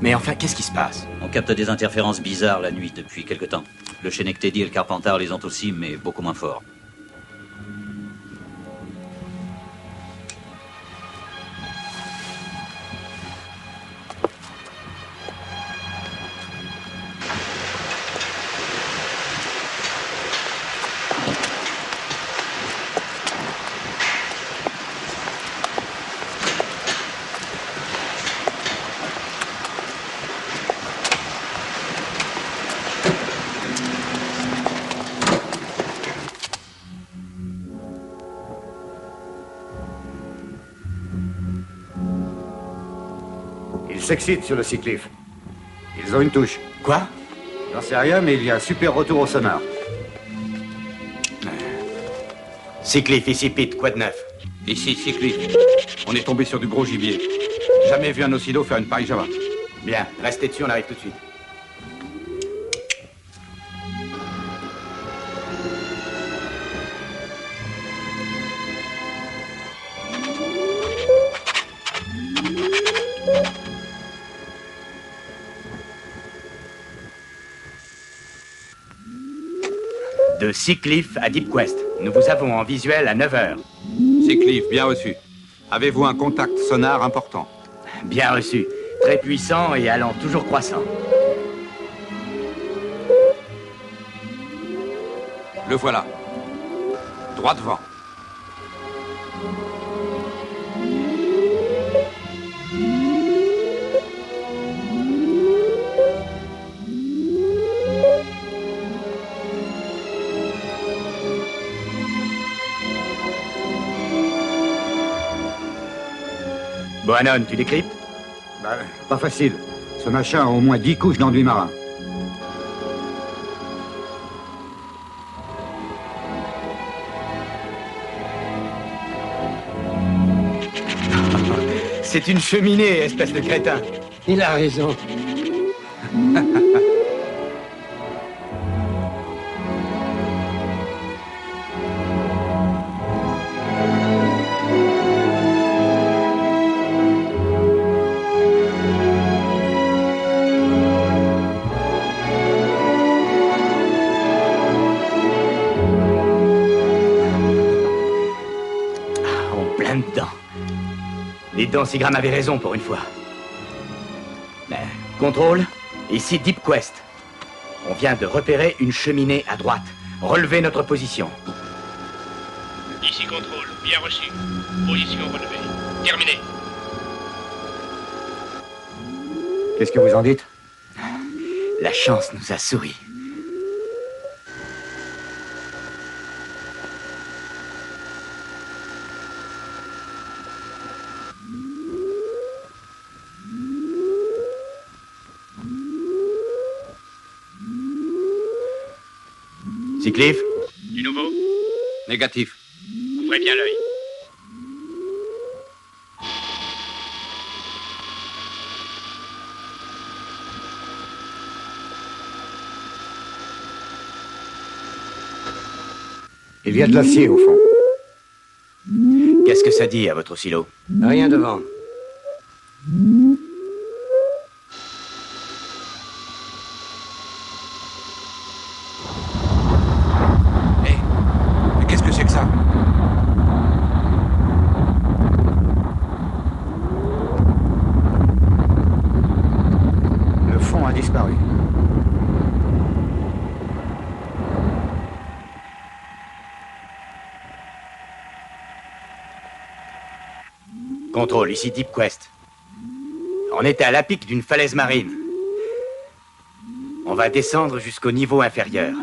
Mais enfin, qu'est-ce qui se passe? On capte des interférences bizarres la nuit depuis quelque temps. Le Schenectady et le Carpentard les ont aussi, mais beaucoup moins fort. Ils s'excitent sur le Seacliff. Ils ont une touche. Quoi? J'en sais rien, mais il y a un super retour au sonar. Seacliff, ici Pete, quoi de neuf? Ici, Seacliff. On est tombé sur du gros gibier. Jamais vu un oscillo faire une paille Java. Bien, restez dessus, on arrive tout de suite. De Seacliff à Deep Quest. Nous vous avons en visuel à 9h. Seacliff, bien reçu. Avez-vous un contact sonar important? Bien reçu. Très puissant et allant toujours croissant. Le voilà. Droit devant. Bohannon, tu décryptes? Bah, pas facile. Ce machin a au moins 10 couches d'enduit marin. C'est une cheminée, espèce de crétin. Il a raison. Les Dansigram avaient raison pour une fois. Contrôle, ici Deep Quest. On vient de repérer une cheminée à droite. Relevez notre position. Ici contrôle, bien reçu. Position relevée. Terminé. Qu'est-ce que vous en dites? La chance nous a souri. Seacliff? Du nouveau? Négatif. Ouvrez bien l'œil. Il y a de l'acier au fond. Qu'est-ce que ça dit à votre silo? Rien devant. Mais qu'est-ce que c'est que ça? Le fond a disparu. Contrôle, ici Deep Quest. On est à la pique d'une falaise marine. On va descendre jusqu'au niveau inférieur.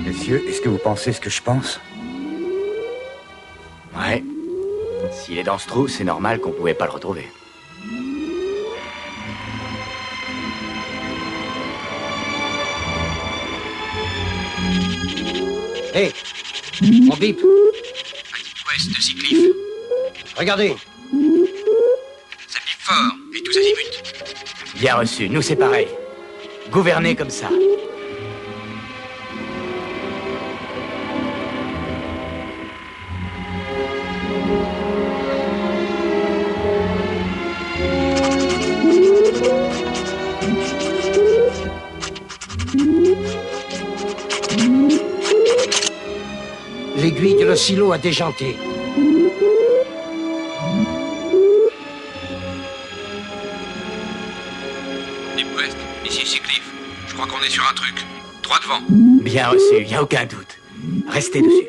Messieurs, est-ce que vous pensez ce que je pense? Ouais. S'il est dans ce trou, c'est normal qu'on pouvait pas le retrouver. Hé, on bip. Ouest de Seacliff. Regardez. Ça pipe fort, et tous azimuts. Bien reçu, nous c'est pareil. Gouverner comme ça. L'aiguille de le silo a déjanté. Deep West, ici Seacliff. Je crois qu'on est sur un truc. Droit devant. Bien reçu, y a aucun doute. Restez dessus.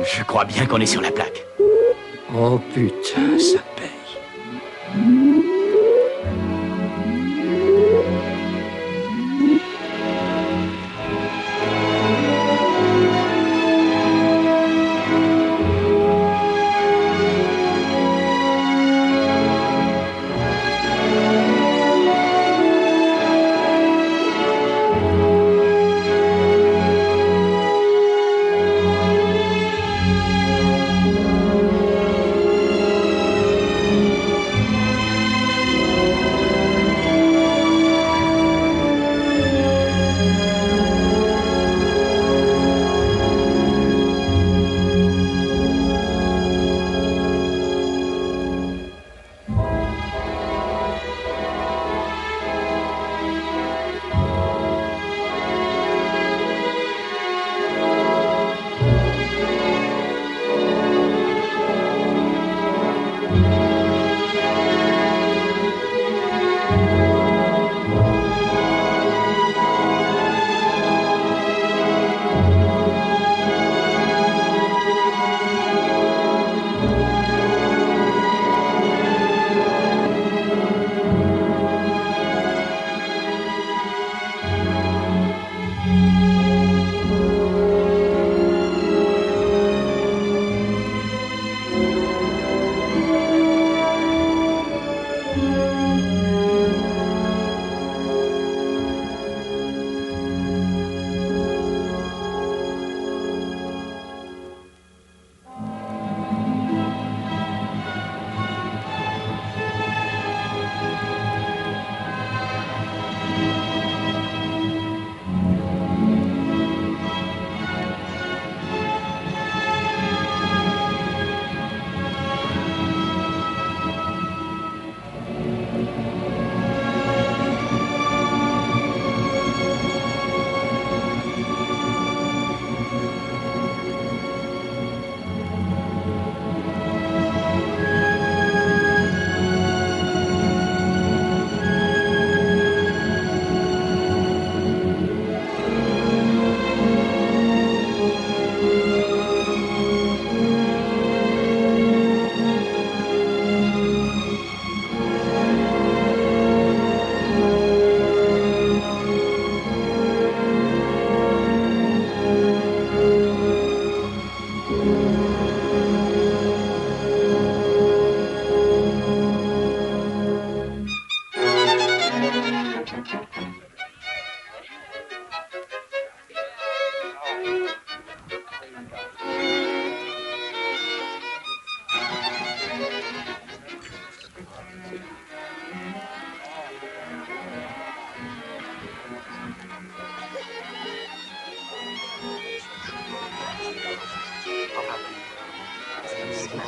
Je crois bien qu'on est sur la plaque. Oh putain, ça paye.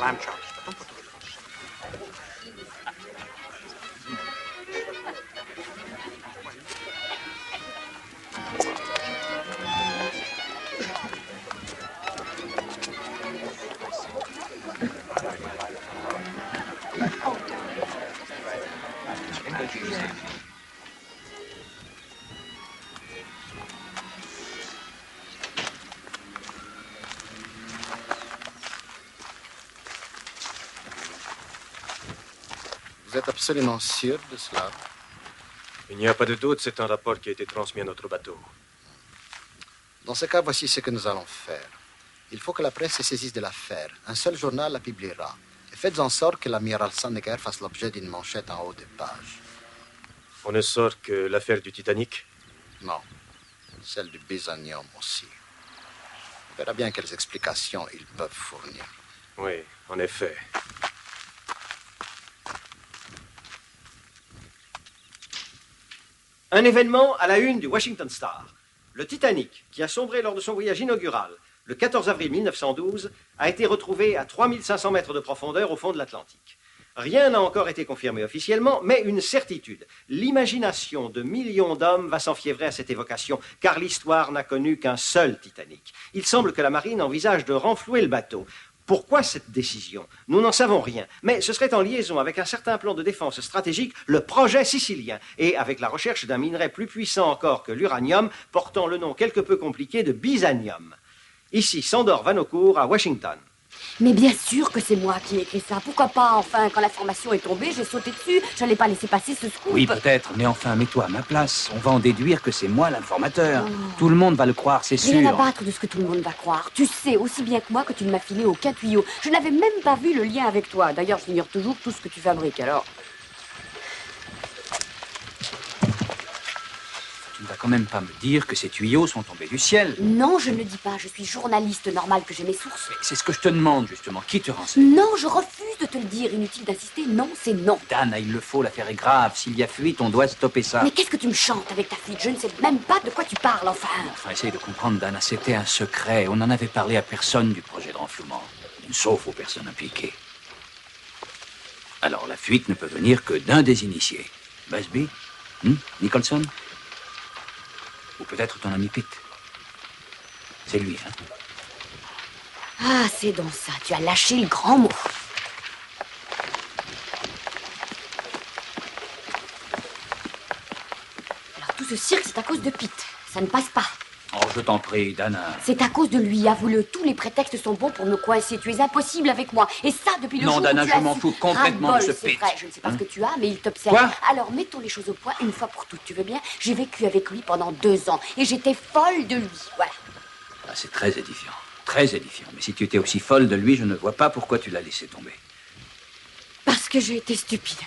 lanciarci. Vous êtes absolument sûr de cela? Il n'y a pas de doute, c'est un rapport qui a été transmis à notre bateau. Dans ce cas, voici ce que nous allons faire. Il faut que la presse se saisisse de l'affaire. Un seul journal la publiera. Et faites en sorte que l'amiral Sandecker fasse l'objet d'une manchette en haut de page. On ne sort que l'affaire du Titanic? Non. Celle du Byzanium aussi. On verra bien quelles explications ils peuvent fournir. Oui, en effet. Un événement à la une du Washington Star. Le Titanic, qui a sombré lors de son voyage inaugural le 14 avril 1912, a été retrouvé à 3500 mètres de profondeur au fond de l'Atlantique. Rien n'a encore été confirmé officiellement, mais une certitude. L'imagination de millions d'hommes va s'enfiévrer à cette évocation, car l'histoire n'a connu qu'un seul Titanic. Il semble que la marine envisage de renflouer le bateau. Pourquoi cette décision? Nous n'en savons rien, mais ce serait en liaison avec un certain plan de défense stratégique, le projet sicilien, et avec la recherche d'un minerai plus puissant encore que l'uranium, portant le nom quelque peu compliqué de byzanium. Ici, Sandor Vanocourt, à Washington. Mais bien sûr que c'est moi qui ai écrit ça. Pourquoi pas, enfin, quand l'information est tombée, j'ai sauté dessus. Je n'allais pas laisser passer ce scoop. Oui, peut-être, mais enfin, mets-toi à ma place. On va en déduire que c'est moi l'informateur. Tout le monde va le croire, c'est sûr. Rien à battre de ce que tout le monde va croire. Tu sais aussi bien que moi que tu ne m'as filé aucun tuyau. Je n'avais même pas vu le lien avec toi. D'ailleurs, j'ignore toujours tout ce que tu fabriques, alors... Tu ne vas quand même pas me dire que ces tuyaux sont tombés du ciel. Non, je ne le dis pas. Je suis journaliste, normal que j'ai mes sources. Mais c'est ce que je te demande, justement. Qui te renseigne? Non, je refuse de te le dire. Inutile d'insister. Non, c'est non. Dana, il le faut, l'affaire est grave. S'il y a fuite, on doit stopper ça. Mais qu'est-ce que tu me chantes avec ta fuite? Je ne sais même pas de quoi tu parles, enfin. Enfin, essaye de comprendre, Dana. C'était un secret. On n'en avait parlé à personne du projet de renflouement. Sauf aux personnes impliquées. Alors, la fuite ne peut venir que d'un des initiés. Busby? Nicholson? Ou peut-être ton ami Pitt. C'est lui, hein? Ah, c'est donc ça. Tu as lâché le grand mot. Alors, tout ce cirque, c'est à cause de Pitt. Ça ne passe pas. Oh, je t'en prie, Dana. C'est à cause de lui, avoue-le. Tous les prétextes sont bons pour me coincer. Tu es impossible avec moi. Et ça, depuis le jour où tu as Dana, je m'en fous complètement de ce c'est Pitt. vrai, je ne sais pas ce que tu as, mais il t'observe. Quoi? Alors, mettons les choses au point une fois pour toutes. Tu veux bien? J'ai vécu avec lui pendant 2 ans. Et j'étais folle de lui. Voilà. Ah, c'est très édifiant. Très édifiant. Mais si tu étais aussi folle de lui, je ne vois pas pourquoi tu l'as laissé tomber. Parce que j'ai été stupide.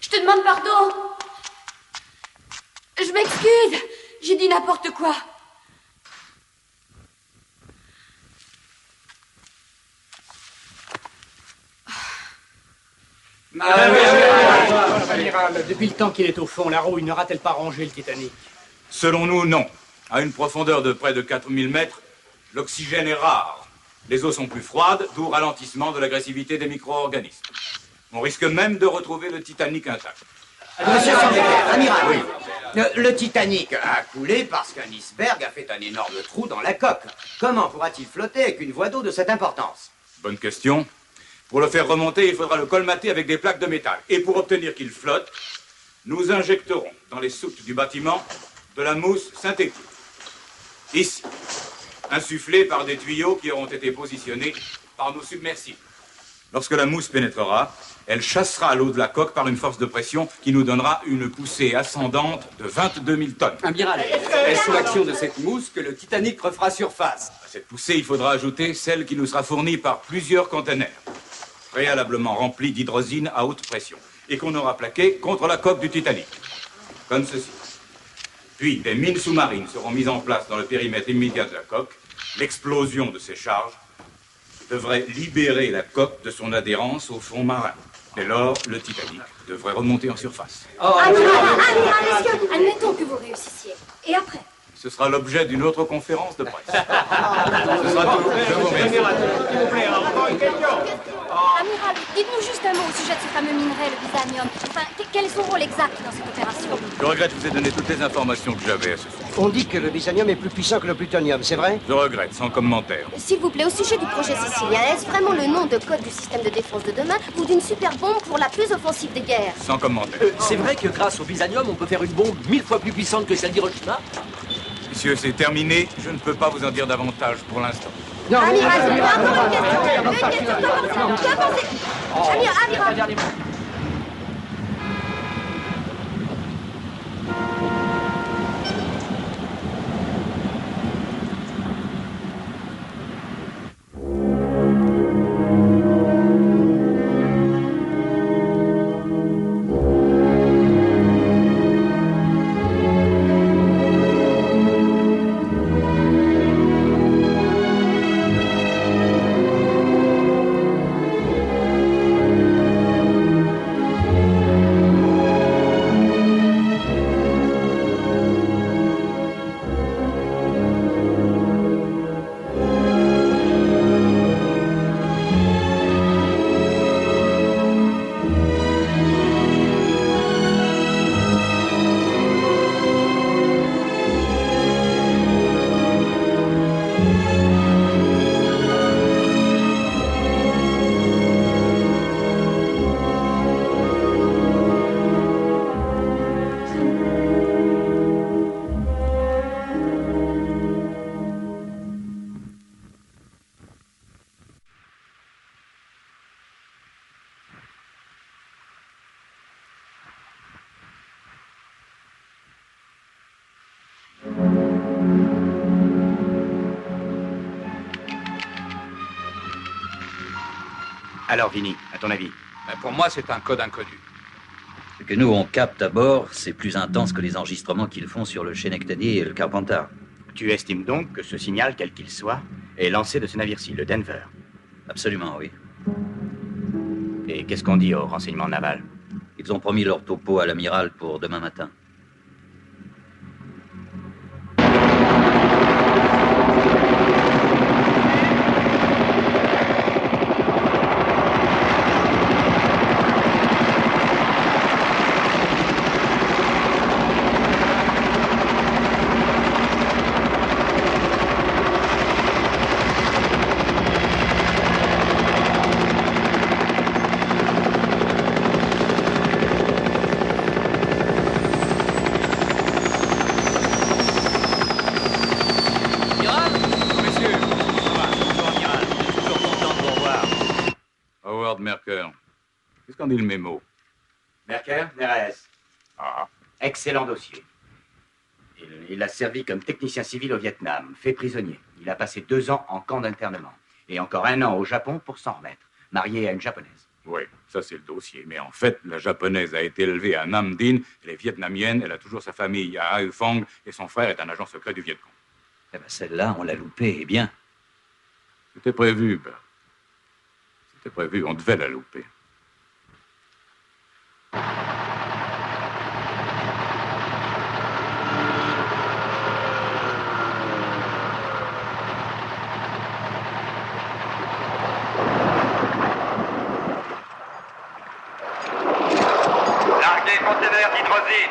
Je te demande pardon. Je m'excuse. J'ai dit n'importe quoi. Amiral, depuis le temps qu'il est au fond, la rouille n'aura-t-elle pas rongé le Titanic? Selon nous, non. À une profondeur de près de 4000 mètres, l'oxygène est rare. Les eaux sont plus froides, d'où ralentissement de l'agressivité des micro-organismes. On risque même de retrouver le Titanic intact. Monsieur Sandecker, amiral. Oui. Le Titanic a coulé parce qu'un iceberg a fait un énorme trou dans la coque. Comment pourra-t-il flotter avec une voie d'eau de cette importance? Bonne question. Pour le faire remonter, il faudra le colmater avec des plaques de métal. Et pour obtenir qu'il flotte, nous injecterons dans les soutes du bâtiment de la mousse synthétique. Ici, insufflée par des tuyaux qui auront été positionnés par nos submersibles. Lorsque la mousse pénétrera, elle chassera l'eau de la coque par une force de pression qui nous donnera une poussée ascendante de 22 000 tonnes. Amiral, est-ce sous l'action de cette mousse que le Titanic refera surface? À cette poussée, il faudra ajouter celle qui nous sera fournie par plusieurs containers, préalablement remplis d'hydrosine à haute pression, et qu'on aura plaqué contre la coque du Titanic, comme ceci. Puis, des mines sous-marines seront mises en place dans le périmètre immédiat de la coque, L'explosion de ces charges devrait libérer la coque de son adhérence au fond marin. Dès lors, le Titanic devrait remonter en surface. Amiral, admettons que vous réussissiez. Et après? Ce sera l'objet d'une autre conférence de presse. Ce sera tout. Je vous remercie. Amiral, dites-nous juste un mot au sujet de ce fameux minerai, le bisanium. Enfin, quel est son rôle exact dans cette opération? Je regrette, je vous ai donné toutes les informations que j'avais à ce sujet. On dit que le bisanium est plus puissant que le plutonium, c'est vrai? Je regrette, sans commentaire. S'il vous plaît, au sujet du projet sicilien, est-ce vraiment le nom de code du système de défense de demain ou d'une super bombe pour la plus offensive des guerres? Sans commentaire. C'est vrai que grâce au bisanium, on peut faire une bombe 1000 fois plus puissante que celle d'Hiroshima? Messieurs, c'est terminé. Je ne peux pas vous en dire davantage pour l'instant. Amiral, j'ai encore une question. Que pensez... Amiral. Alors, Vinny, à ton avis? Pour moi, c'est un code inconnu. Ce que nous, on capte à bord, c'est plus intense que les enregistrements qu'ils font sur le Schenectady et le Carpenter. Tu estimes donc que ce signal, quel qu'il soit, est lancé de ce navire-ci, le Denver? Absolument, oui. Et qu'est-ce qu'on dit au renseignement naval? Ils ont promis leur topo à l'amiral pour demain matin. Qu'est-ce qu'en dit le mémo? Merker, Neres. Ah. Excellent dossier. Il a servi comme technicien civil au Vietnam, fait prisonnier. Il a passé 2 ans en camp d'internement. Et encore 1 an au Japon pour s'en remettre. Marié à une japonaise. Oui, ça c'est le dossier. Mais en fait, la japonaise a été élevée à Nam Dinh, elle est vietnamienne, elle a toujours sa famille à Hai Phong, et son frère est un agent secret du Viet Cong. Eh ben, celle-là, on l'a loupée, et bien. C'était prévu, Bert. C'était prévu, on devait la louper. Larguez conteneur d'hydrosine.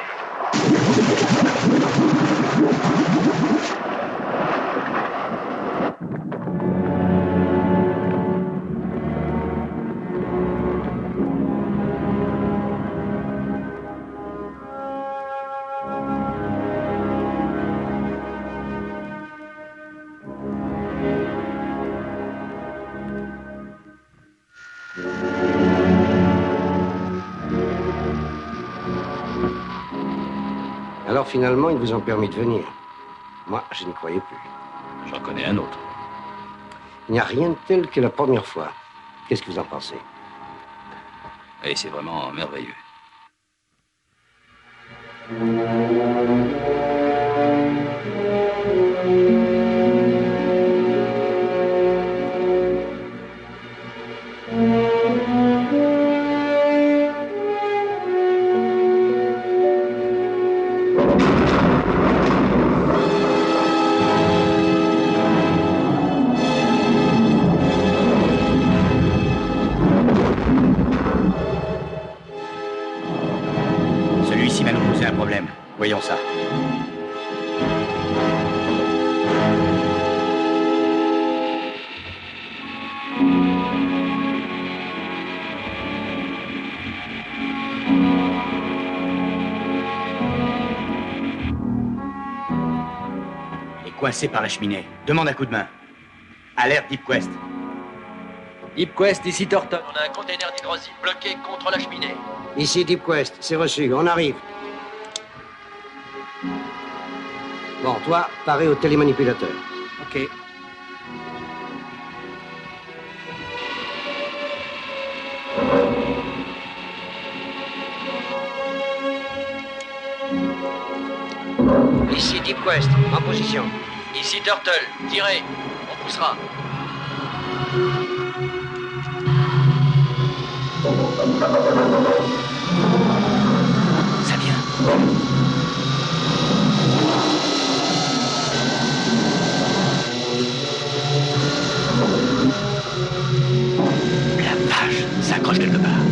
Alors finalement, ils vous ont permis de venir. Moi, je n'y croyais plus. J'en connais un autre. Il n'y a rien de tel que la première fois. Qu'est-ce que vous en pensez? Et c'est vraiment merveilleux. coincé par la cheminée. Demande un coup de main. Alerte Deep Quest. Deep Quest, ici Thornton. On a un container d'hydrosine bloqué contre la cheminée. Ici Deep Quest, c'est reçu, on arrive. Bon, toi, paré au télémanipulateur. Ok. Ici Deep Quest, en position. Ici Turtle, tirez. On poussera. Ça vient. La vache, ça accroche quelque part.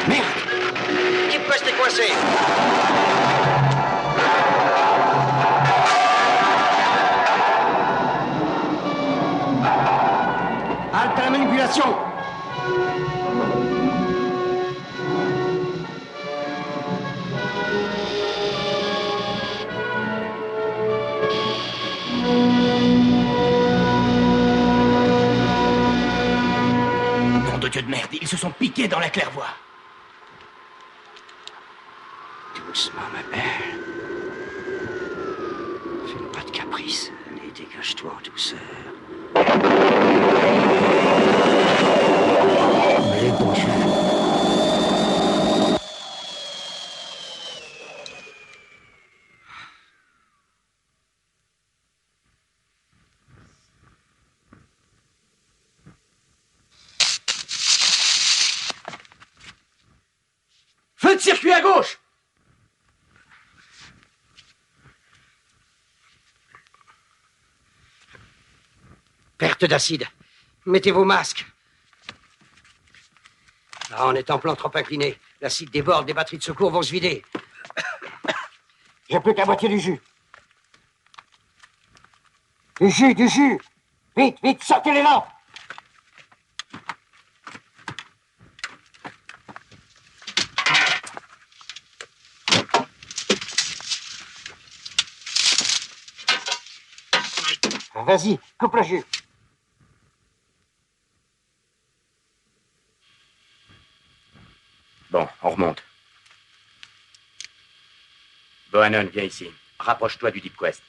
Merde! Deep Quest est coincé. Halte à la manipulation. Nom de Dieu de merde, ils se sont piqués dans la claire-voie. Doucement, ma belle. Fais pas de caprice. Allez, dégage-toi en douceur. Les bons jeux. Feu de circuit à gauche! Perte d'acide. Mettez vos masques. Ah, on est en plan trop incliné. L'acide déborde, les batteries de secours vont se vider. J'ai plus qu'à moitié du jus. Du jus, du jus. Vite, vite, sortez les lampes. Vas-y, coupe le jus. Bon, on remonte. Bohannon, viens ici. Rapproche-toi du Deep Quest.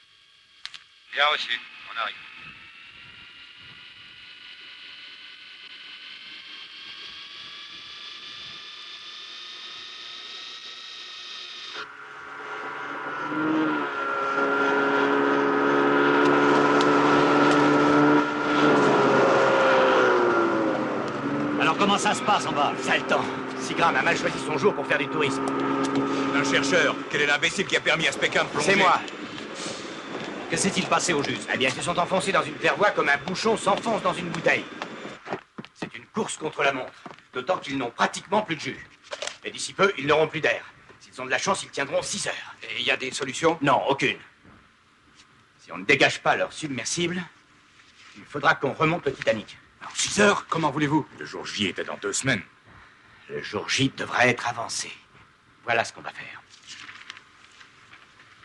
Bien reçu, on arrive. Alors comment ça se passe en bas? Ça le temps. Sigram a mal choisi son jour pour faire du tourisme. Un chercheur. Quel est l'imbécile qui a permis à ce Pékin de plonger? C'est moi. Que s'est-il passé au juste? Eh bien, ils se sont enfoncés dans une claire-voie comme un bouchon s'enfonce dans une bouteille. C'est une course contre la montre. D'autant qu'ils n'ont pratiquement plus de jus. Et d'ici peu, ils n'auront plus d'air. S'ils ont de la chance, ils tiendront 6 heures. Et il y a des solutions? Non, aucune. Si on ne dégage pas leur submersible, il faudra qu'on remonte le Titanic. Alors, 6 heures? Comment voulez-vous? Le jour J était dans 2 semaines. Le jour J devra être avancé. Voilà ce qu'on va faire.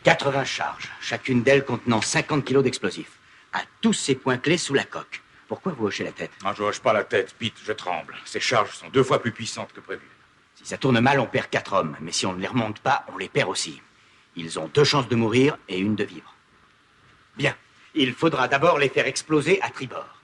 80 charges, chacune d'elles contenant 50 kilos d'explosifs. À tous ces points clés sous la coque. Pourquoi vous hochez la tête? Non, je hoche pas la tête, Pete, je tremble. Ces charges sont 2 fois plus puissantes que prévu. Si ça tourne mal, on perd 4 hommes. Mais si on ne les remonte pas, on les perd aussi. Ils ont 2 chances de mourir et 1 de vivre. Bien. Il faudra d'abord les faire exploser à tribord.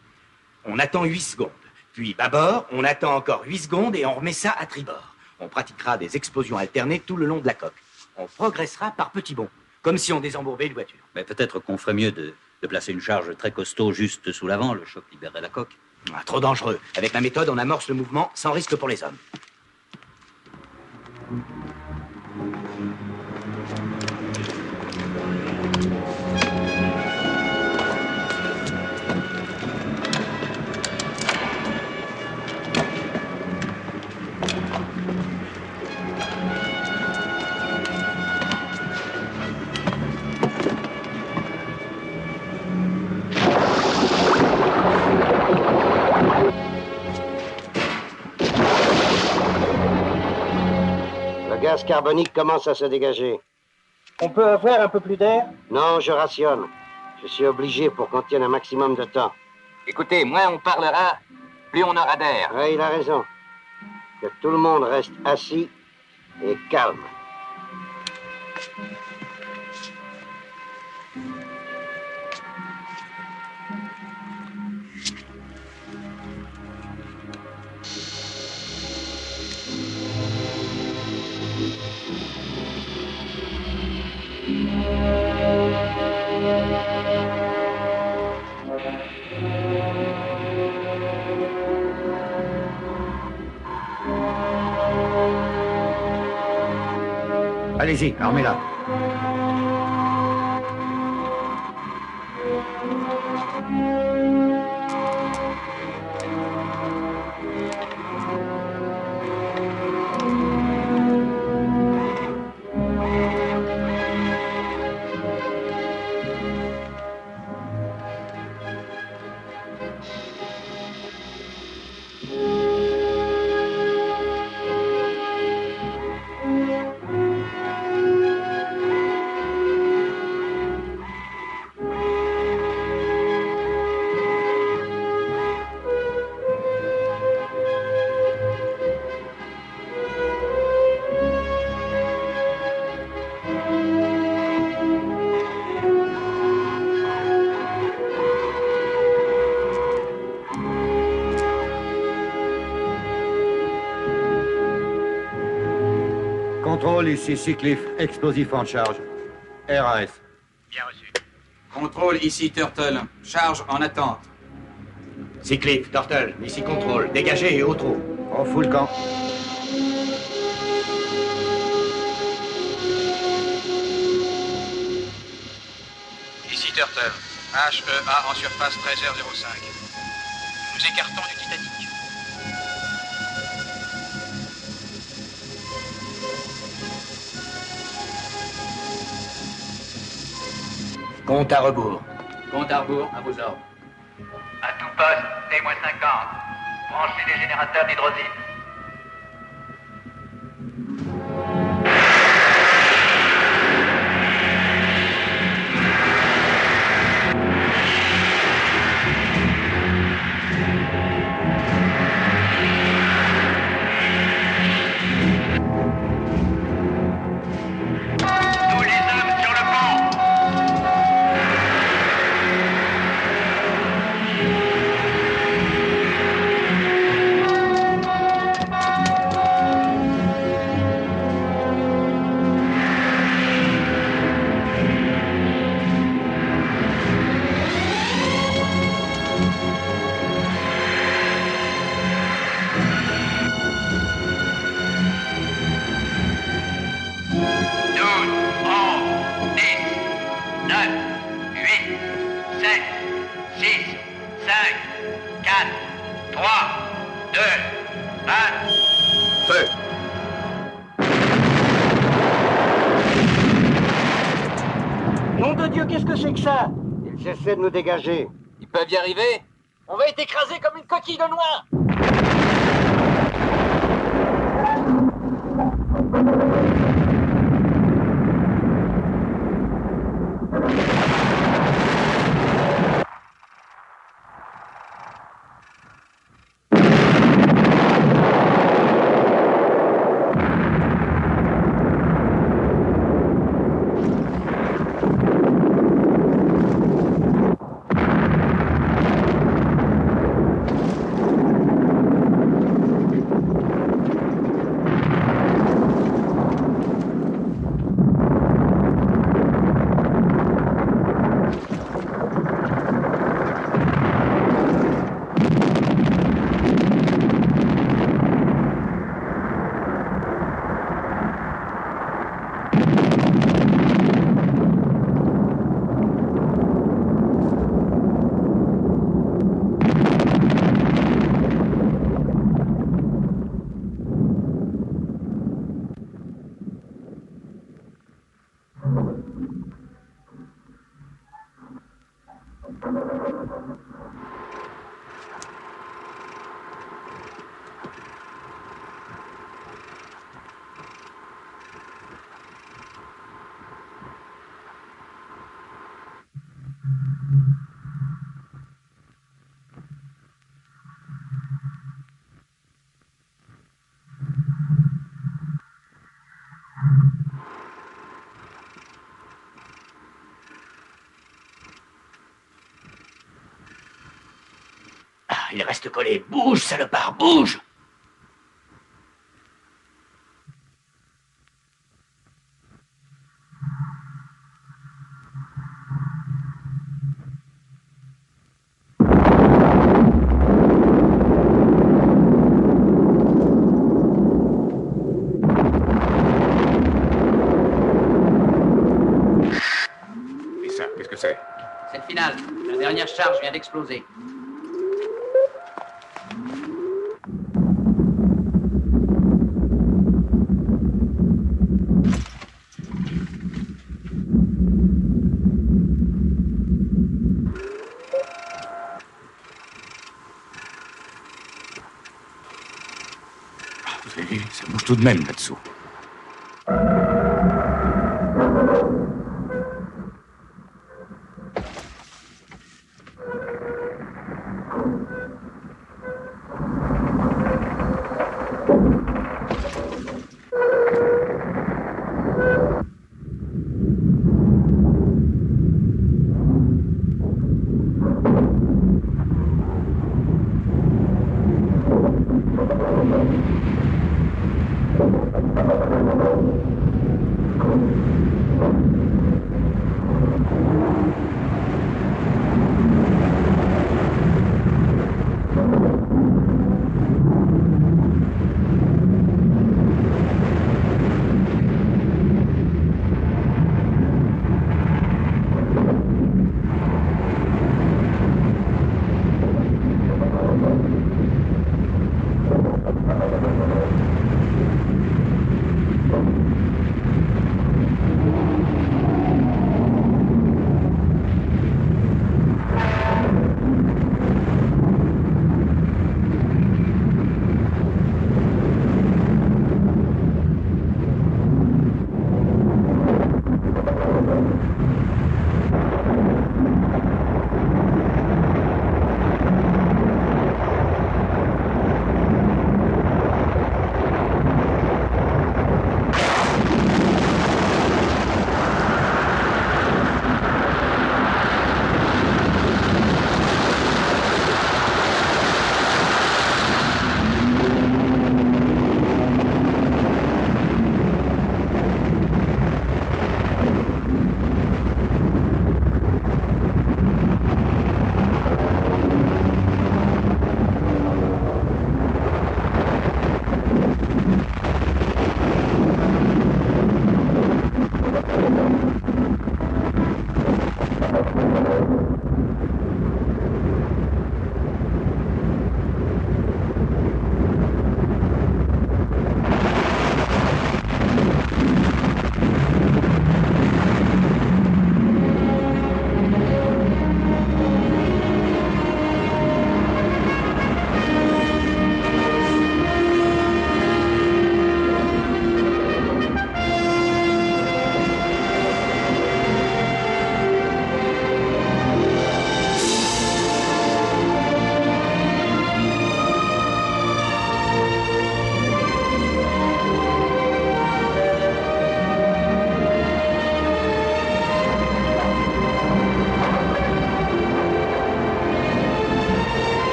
On attend 8 secondes. Puis bâbord, on attend encore 8 secondes et on remet ça à tribord. On pratiquera des explosions alternées tout le long de la coque. On progressera par petits bonds, comme si on désembourbait une voiture. Mais peut-être qu'on ferait mieux de placer une charge très costaud juste sous l'avant. Le choc libérerait la coque. Ah, trop dangereux. Avec ma méthode, on amorce le mouvement sans risque pour les hommes. carbonique commence à se dégager. On peut avoir un peu plus d'air? Non, je rationne. Je suis obligé pour qu'on tienne un maximum de temps. Écoutez, moins on parlera, plus on aura d'air. Oui, il a raison. Que tout le monde reste assis et calme. Allez-y, armez-la. Contrôle, ici Seacliff, explosif en charge. RAS. Bien reçu. Contrôle, ici Turtle. Charge en attente. Seacliff, Turtle, ici contrôle. Dégagez et au trou. On fout le camp. Ici Turtle. HEA en surface 13h05. Nous écartons du Titanic. Compte à rebours. Compte à rebours, à vos ordres. À tout poste, T-50. Branchez les générateurs d'hydrosine. Ils essaient de nous dégager. Ils peuvent y arriver? On va être écrasés comme une coquille de noix. Il reste collé. Bouge, salopard, bouge! Et ça, qu'est-ce que c'est? C'est le final. La dernière charge vient d'exploser. Vous avez vu, ça bouge tout de même là-dessous.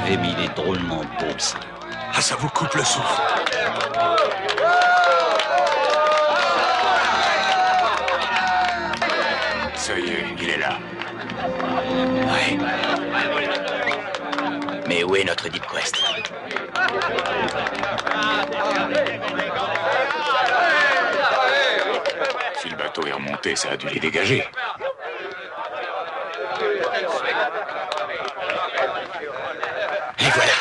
Rémi, il est drôlement beau, ça. Ah, ça vous coupe le souffle. Ça y est, il est là. Ouais. Mais où est notre Deep Quest? Si le bateau est remonté, ça a dû les dégager. Et voilà.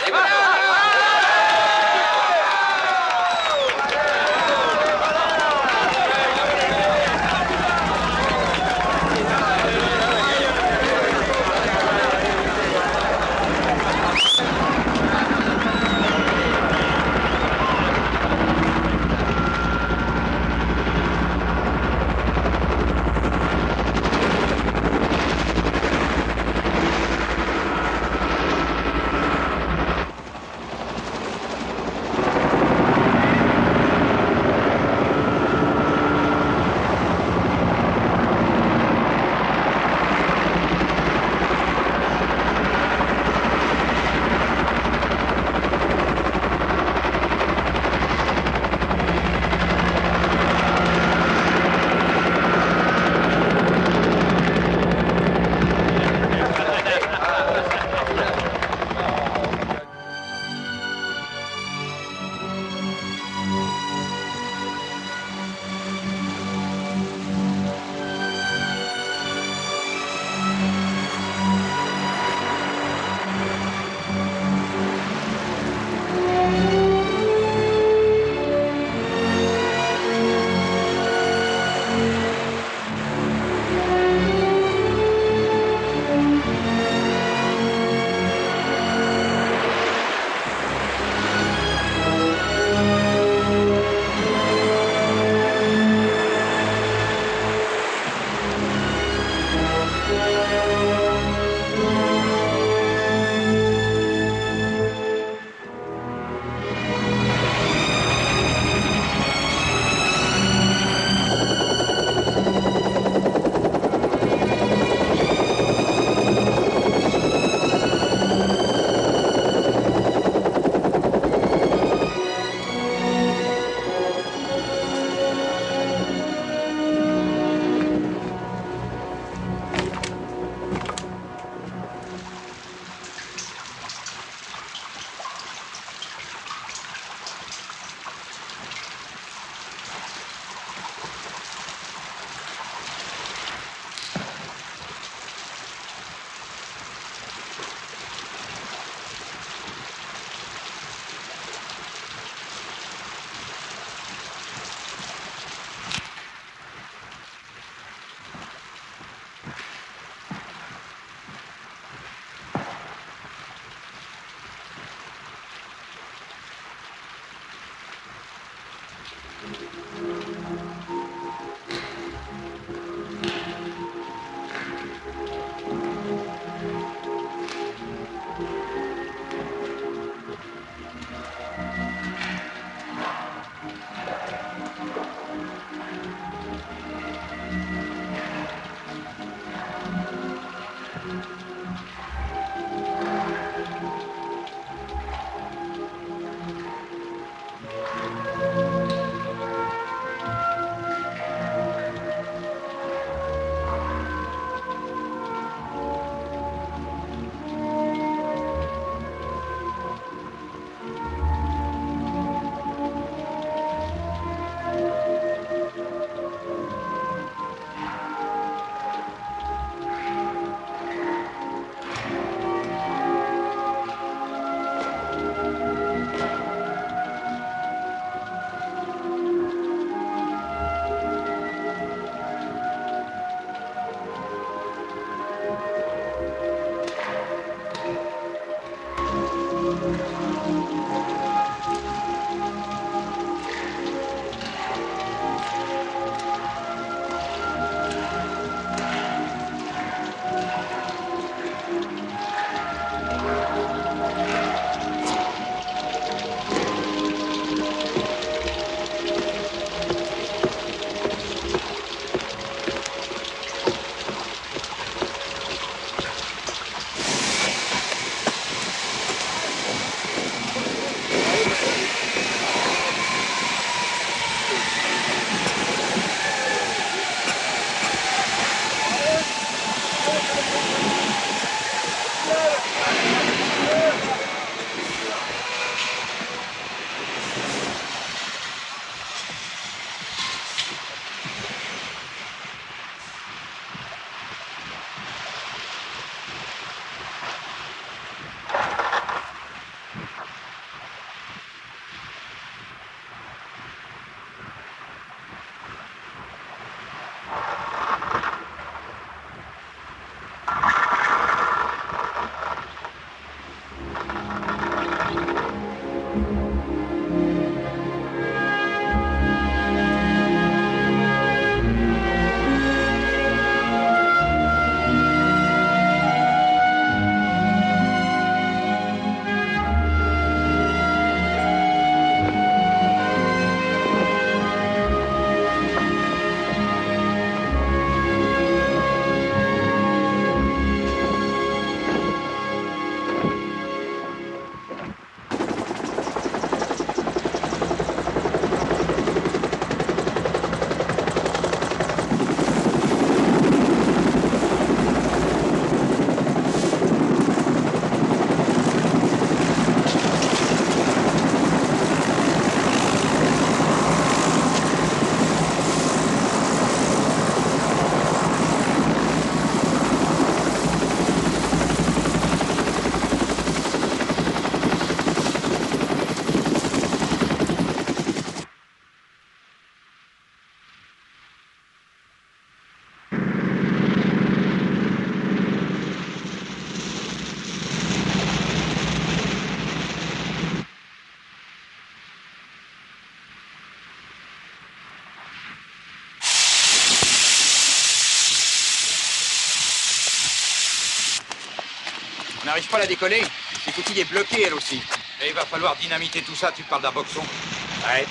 n'arrive pas à la décoller. L'écoutille est bloquée, elle aussi. Et il va falloir dynamiter tout ça, tu parles d'un boxon. Ouais.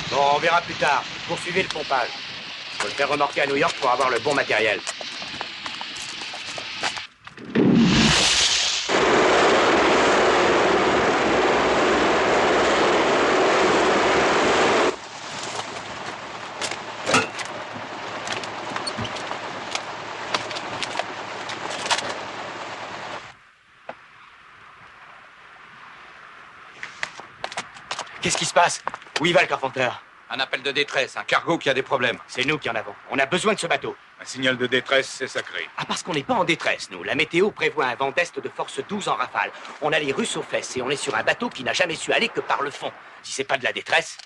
Bon, on verra plus tard. Poursuivez le pompage. Faut le faire remorquer à New York pour avoir le bon matériel. Qu'est-ce qui se passe? Où y va le Carpenter? Un appel de détresse, un cargo qui a des problèmes. C'est nous qui en avons. On a besoin de ce bateau. Un signal de détresse, c'est sacré. Ah, parce qu'on n'est pas en détresse, nous. La météo prévoit un vent d'est de force 12 en rafale. On a les Russes aux fesses et on est sur un bateau qui n'a jamais su aller que par le fond. Si c'est pas de la détresse...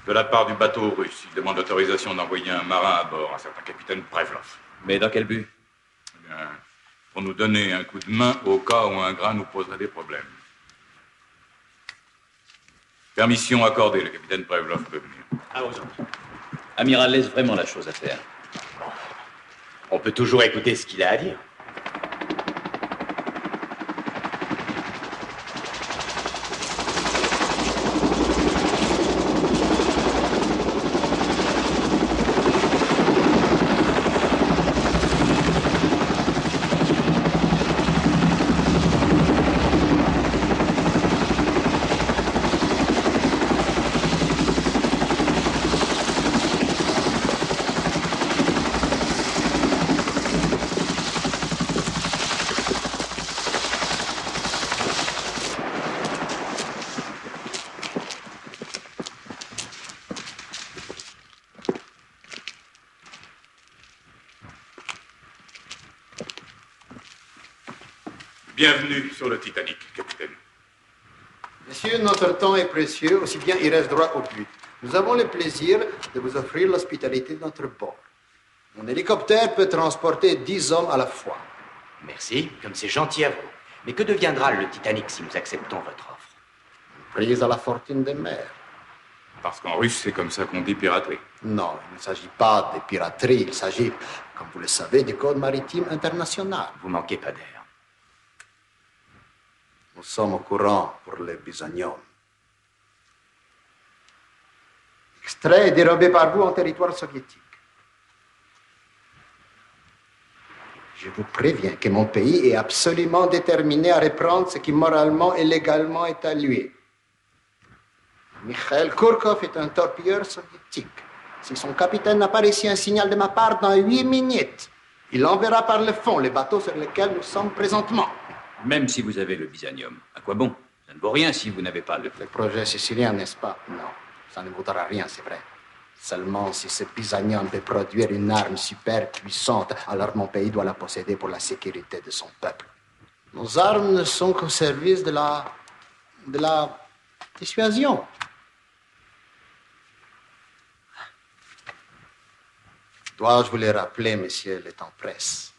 De la part du bateau russe, il demande l'autorisation d'envoyer un marin à bord, un certain capitaine Prevlov. Mais dans quel but? Eh bien, pour nous donner un coup de main au cas où un grain nous poserait des problèmes. Permission accordée, le capitaine Prevlov peut venir. À vos ordres. Amiral, laisse vraiment la chose à faire. On peut toujours écouter ce qu'il a à dire. Bienvenue sur le Titanic, capitaine. Messieurs, notre temps est précieux, aussi bien il reste droit au but. Nous avons le plaisir de vous offrir l'hospitalité de notre bord. Mon hélicoptère peut transporter 10 hommes à la fois. Merci, comme c'est gentil à vous. Mais que deviendra le Titanic si nous acceptons votre offre? Prise à la fortune des mers. Parce qu'en russe, c'est comme ça qu'on dit piraterie. Non, il ne s'agit pas de piraterie, il s'agit, comme vous le savez, du Code maritime international. Vous manquez pas d'air. Nous sommes au courant pour les bisagnons. Extrait dérobé par vous en territoire soviétique. Je vous préviens que mon pays est absolument déterminé à reprendre ce qui moralement et légalement est à lui. Mikhail Kourkov est un torpilleur soviétique. Si son capitaine n'a pas reçu un signal de ma part dans 8 minutes, il enverra par le fond les bateaux sur lesquels nous sommes présentement. Même si vous avez le bisanium, à quoi bon? Ça ne vaut rien si vous n'avez pas le... Le projet sicilien, n'est-ce pas? Non, ça ne vaudra rien, c'est vrai. Seulement si ce bisanium peut produire une arme super puissante, alors mon pays doit la posséder pour la sécurité de son peuple. Nos armes ne sont qu'au service de la dissuasion. Dois-je vous le rappeler, messieurs, le temps presse.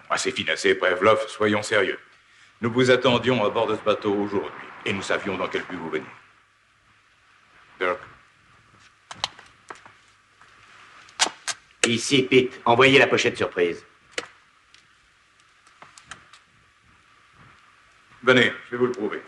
Assez financé, Prevlov, soyons sérieux. Nous vous attendions à bord de ce bateau aujourd'hui, et nous savions dans quel but vous veniez. Dirk. Ici, Pete. Envoyez la pochette surprise. Venez, je vais vous le prouver.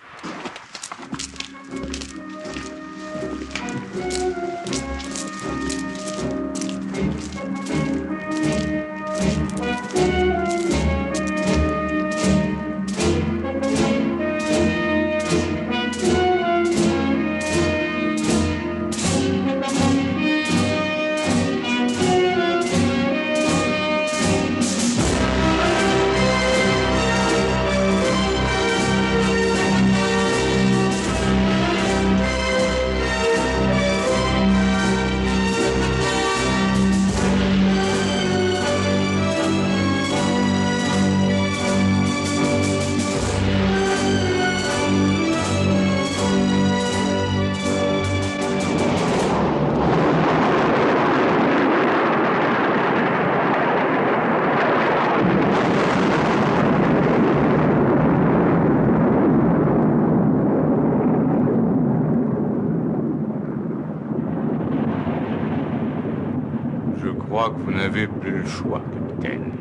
crois que vous n'avez plus le choix, capitaine.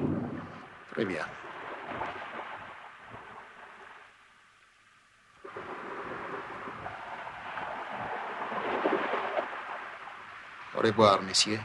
Très bien. Au revoir, messieurs.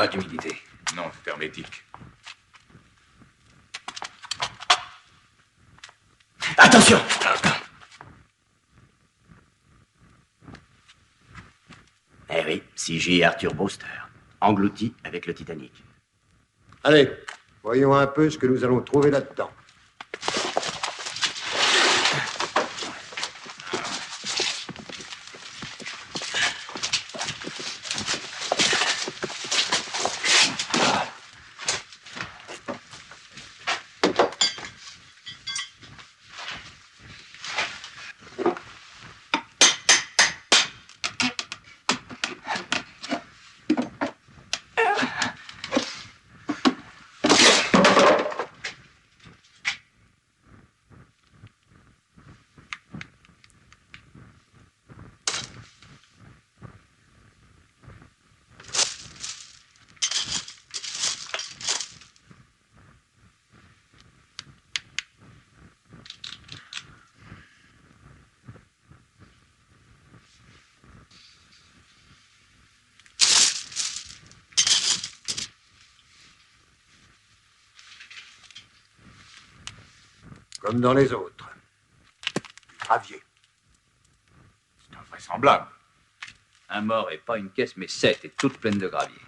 Pas d'humidité. Non, c'est hermétique. Attention! Eh oui, CJ Arthur Brewster, englouti avec le Titanic. Allez, voyons un peu ce que nous allons trouver là-dedans. Comme dans les autres. Du gravier. C'est invraisemblable. Un mort et pas une caisse, mais 7 et toutes pleines de gravier.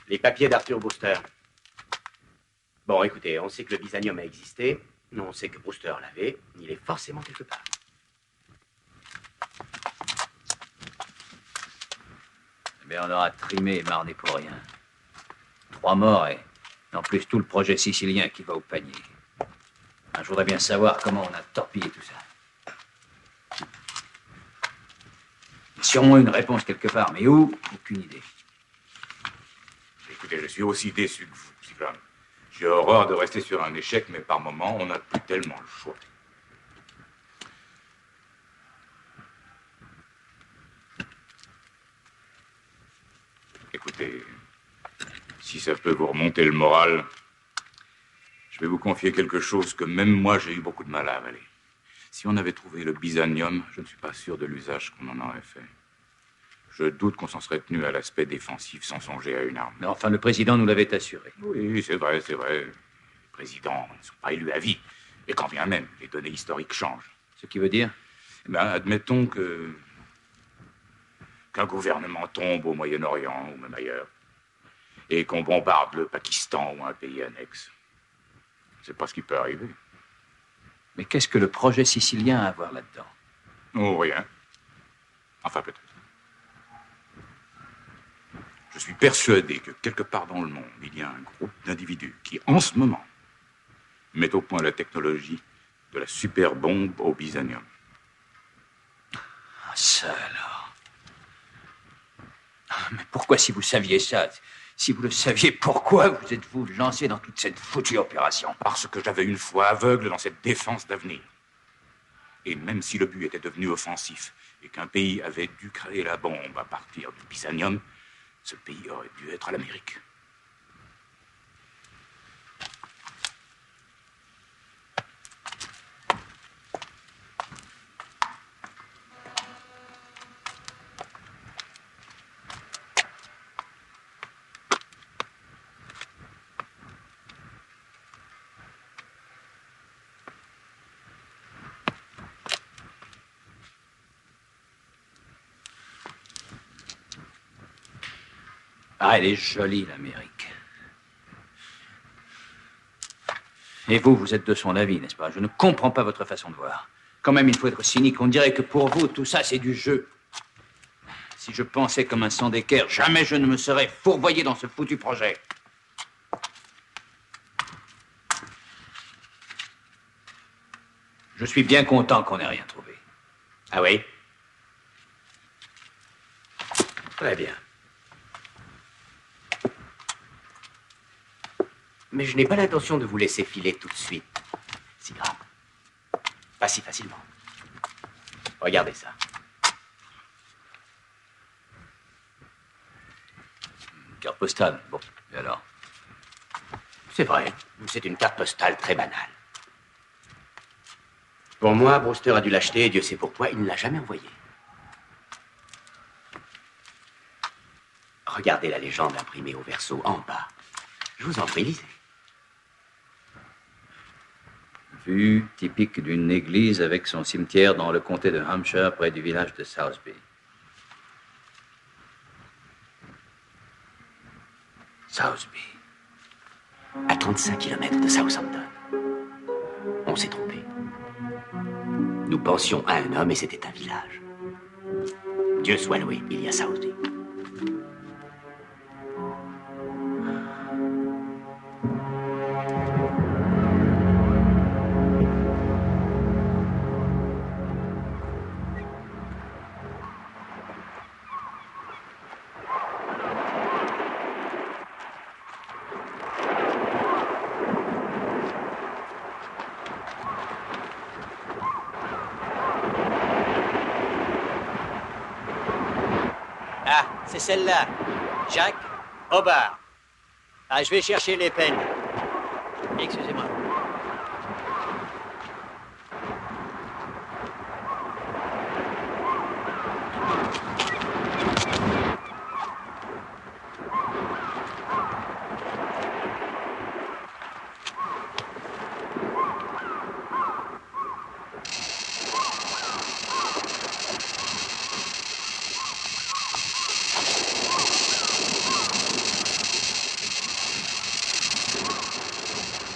Les papiers d'Arthur Brewster. Bon, écoutez, on sait que le bisanium a existé. On sait que Brewster l'avait. Il est forcément quelque part. Mais on aura trimé et marné pour rien. 3 morts et en plus tout le projet sicilien qui va au panier. Je voudrais bien savoir comment on a torpillé tout ça. Sûrement une réponse quelque part, mais où? Aucune idée. Écoutez, je suis aussi déçu que vous, Cyclone. J'ai horreur de rester sur un échec, mais par moments, on n'a plus tellement le choix. Écoutez, si ça peut vous remonter le moral, je vais vous confier quelque chose que même moi, j'ai eu beaucoup de mal à avaler. Si on avait trouvé le bisanium, je ne suis pas sûr de l'usage qu'on en aurait fait. Je doute qu'on s'en serait tenu à l'aspect défensif sans songer à une arme. Mais enfin, le président nous l'avait assuré. Oui, c'est vrai, c'est vrai. Les présidents ne sont pas élus à vie. Et quand bien même, les données historiques changent. Ce qui veut dire? Eh bien, admettons qu'un gouvernement tombe au Moyen-Orient ou même ailleurs, et qu'on bombarde le Pakistan ou un pays annexe. C'est pas ce qui peut arriver. Mais qu'est-ce que le projet sicilien a à voir là-dedans? Oh, rien. Enfin, peut-être. Je suis persuadé que quelque part dans le monde, il y a un groupe d'individus qui, en ce moment, mettent au point la technologie de la super bombe au bisanium. Ah, ça alors. Ah, mais pourquoi, si vous saviez ça, si vous le saviez, pourquoi vous êtes-vous lancé dans toute cette foutue opération? Parce que j'avais une foi aveugle dans cette défense d'avenir. Et même si le but était devenu offensif et qu'un pays avait dû créer la bombe à partir du bisanium, ce pays aurait dû être l'Amérique. Ah, elle est jolie, l'Amérique. Et vous, vous êtes de son avis, n'est-ce pas? Je ne comprends pas votre façon de voir. Quand même, il faut être cynique. On dirait que pour vous, tout ça, c'est du jeu. Si je pensais comme un sang d'équerre, jamais je ne me serais fourvoyé dans ce foutu projet. Je suis bien content qu'on n'ait rien trouvé. Ah oui? Très bien. Mais je n'ai pas l'intention de vous laisser filer tout de suite. Si grave. Pas si facilement. Regardez ça. Une carte postale. Bon, et alors? C'est vrai. C'est une carte postale très banale. Pour moi, Brewster a dû l'acheter et Dieu sait pourquoi, il ne l'a jamais envoyée. Regardez la légende imprimée au verso en bas. Je vous en prie, lisez. Vue typique d'une église avec son cimetière dans le comté de Hampshire, près du village de Southby. Southby. À 35 km de Southampton. On s'est trompé. Nous pensions à un homme et c'était un village. Dieu soit loué, il y a Southby. Ah, c'est celle-là. Jack Hobart. Ah, je vais chercher les peines. Excusez-moi.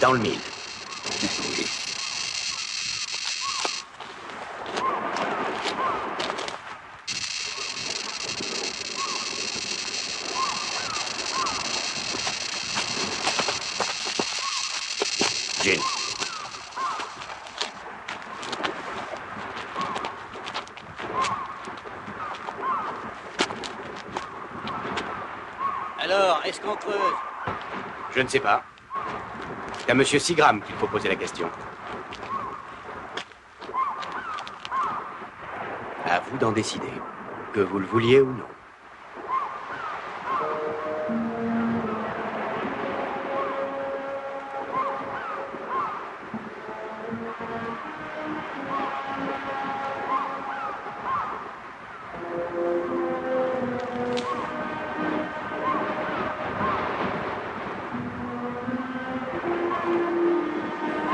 dans le mille. Gin. Alors, est-ce qu'on creuse? Je ne sais pas. C'est à Monsieur Seagram qu'il faut poser la question. À vous d'en décider, que vous le vouliez ou non.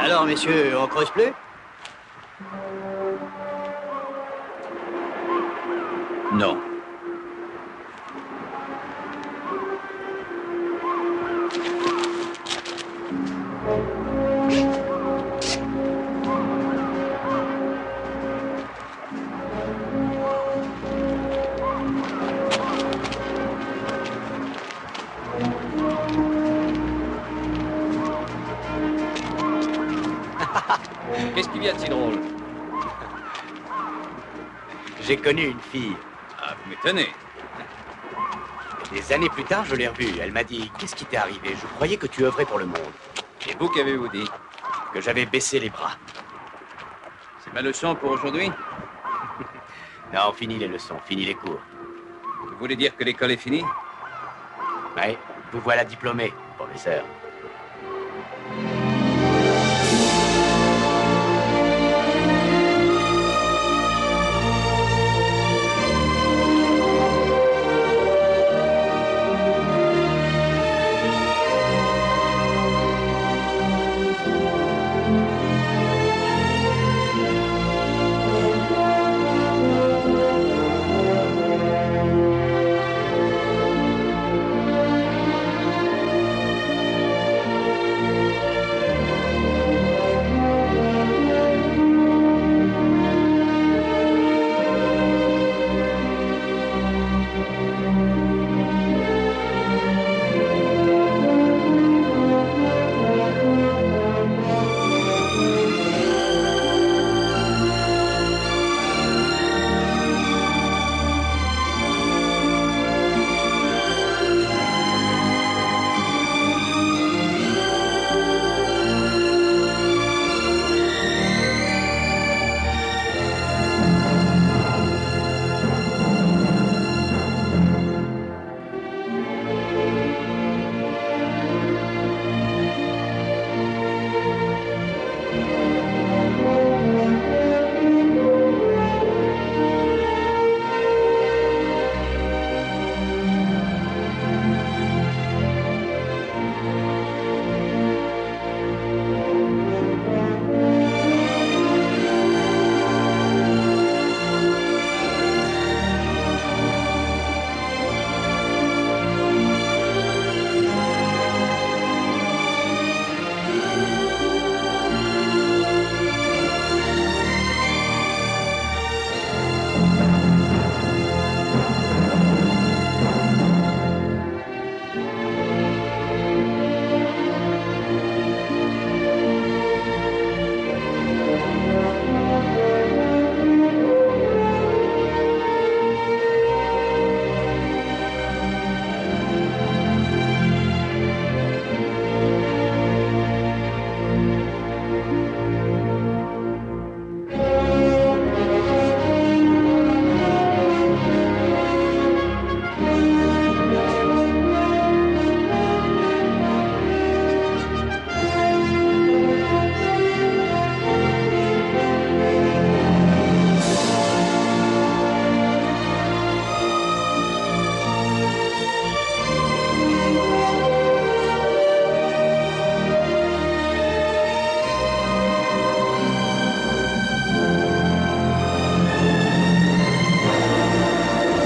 Alors, messieurs, on creuse plus? Non. Qu'est-ce qu'il y a de si drôle? J'ai connu une fille. Ah, vous m'étonnez. Des années plus tard, je l'ai revue. Elle m'a dit, qu'est-ce qui t'est arrivé? Je croyais que tu œuvrais pour le monde. Et vous, qu'avez-vous dit? Que j'avais baissé les bras. C'est ma leçon pour aujourd'hui? Non, fini les leçons, fini les cours. Vous voulez dire que l'école est finie? Oui, vous voilà diplômé, professeur.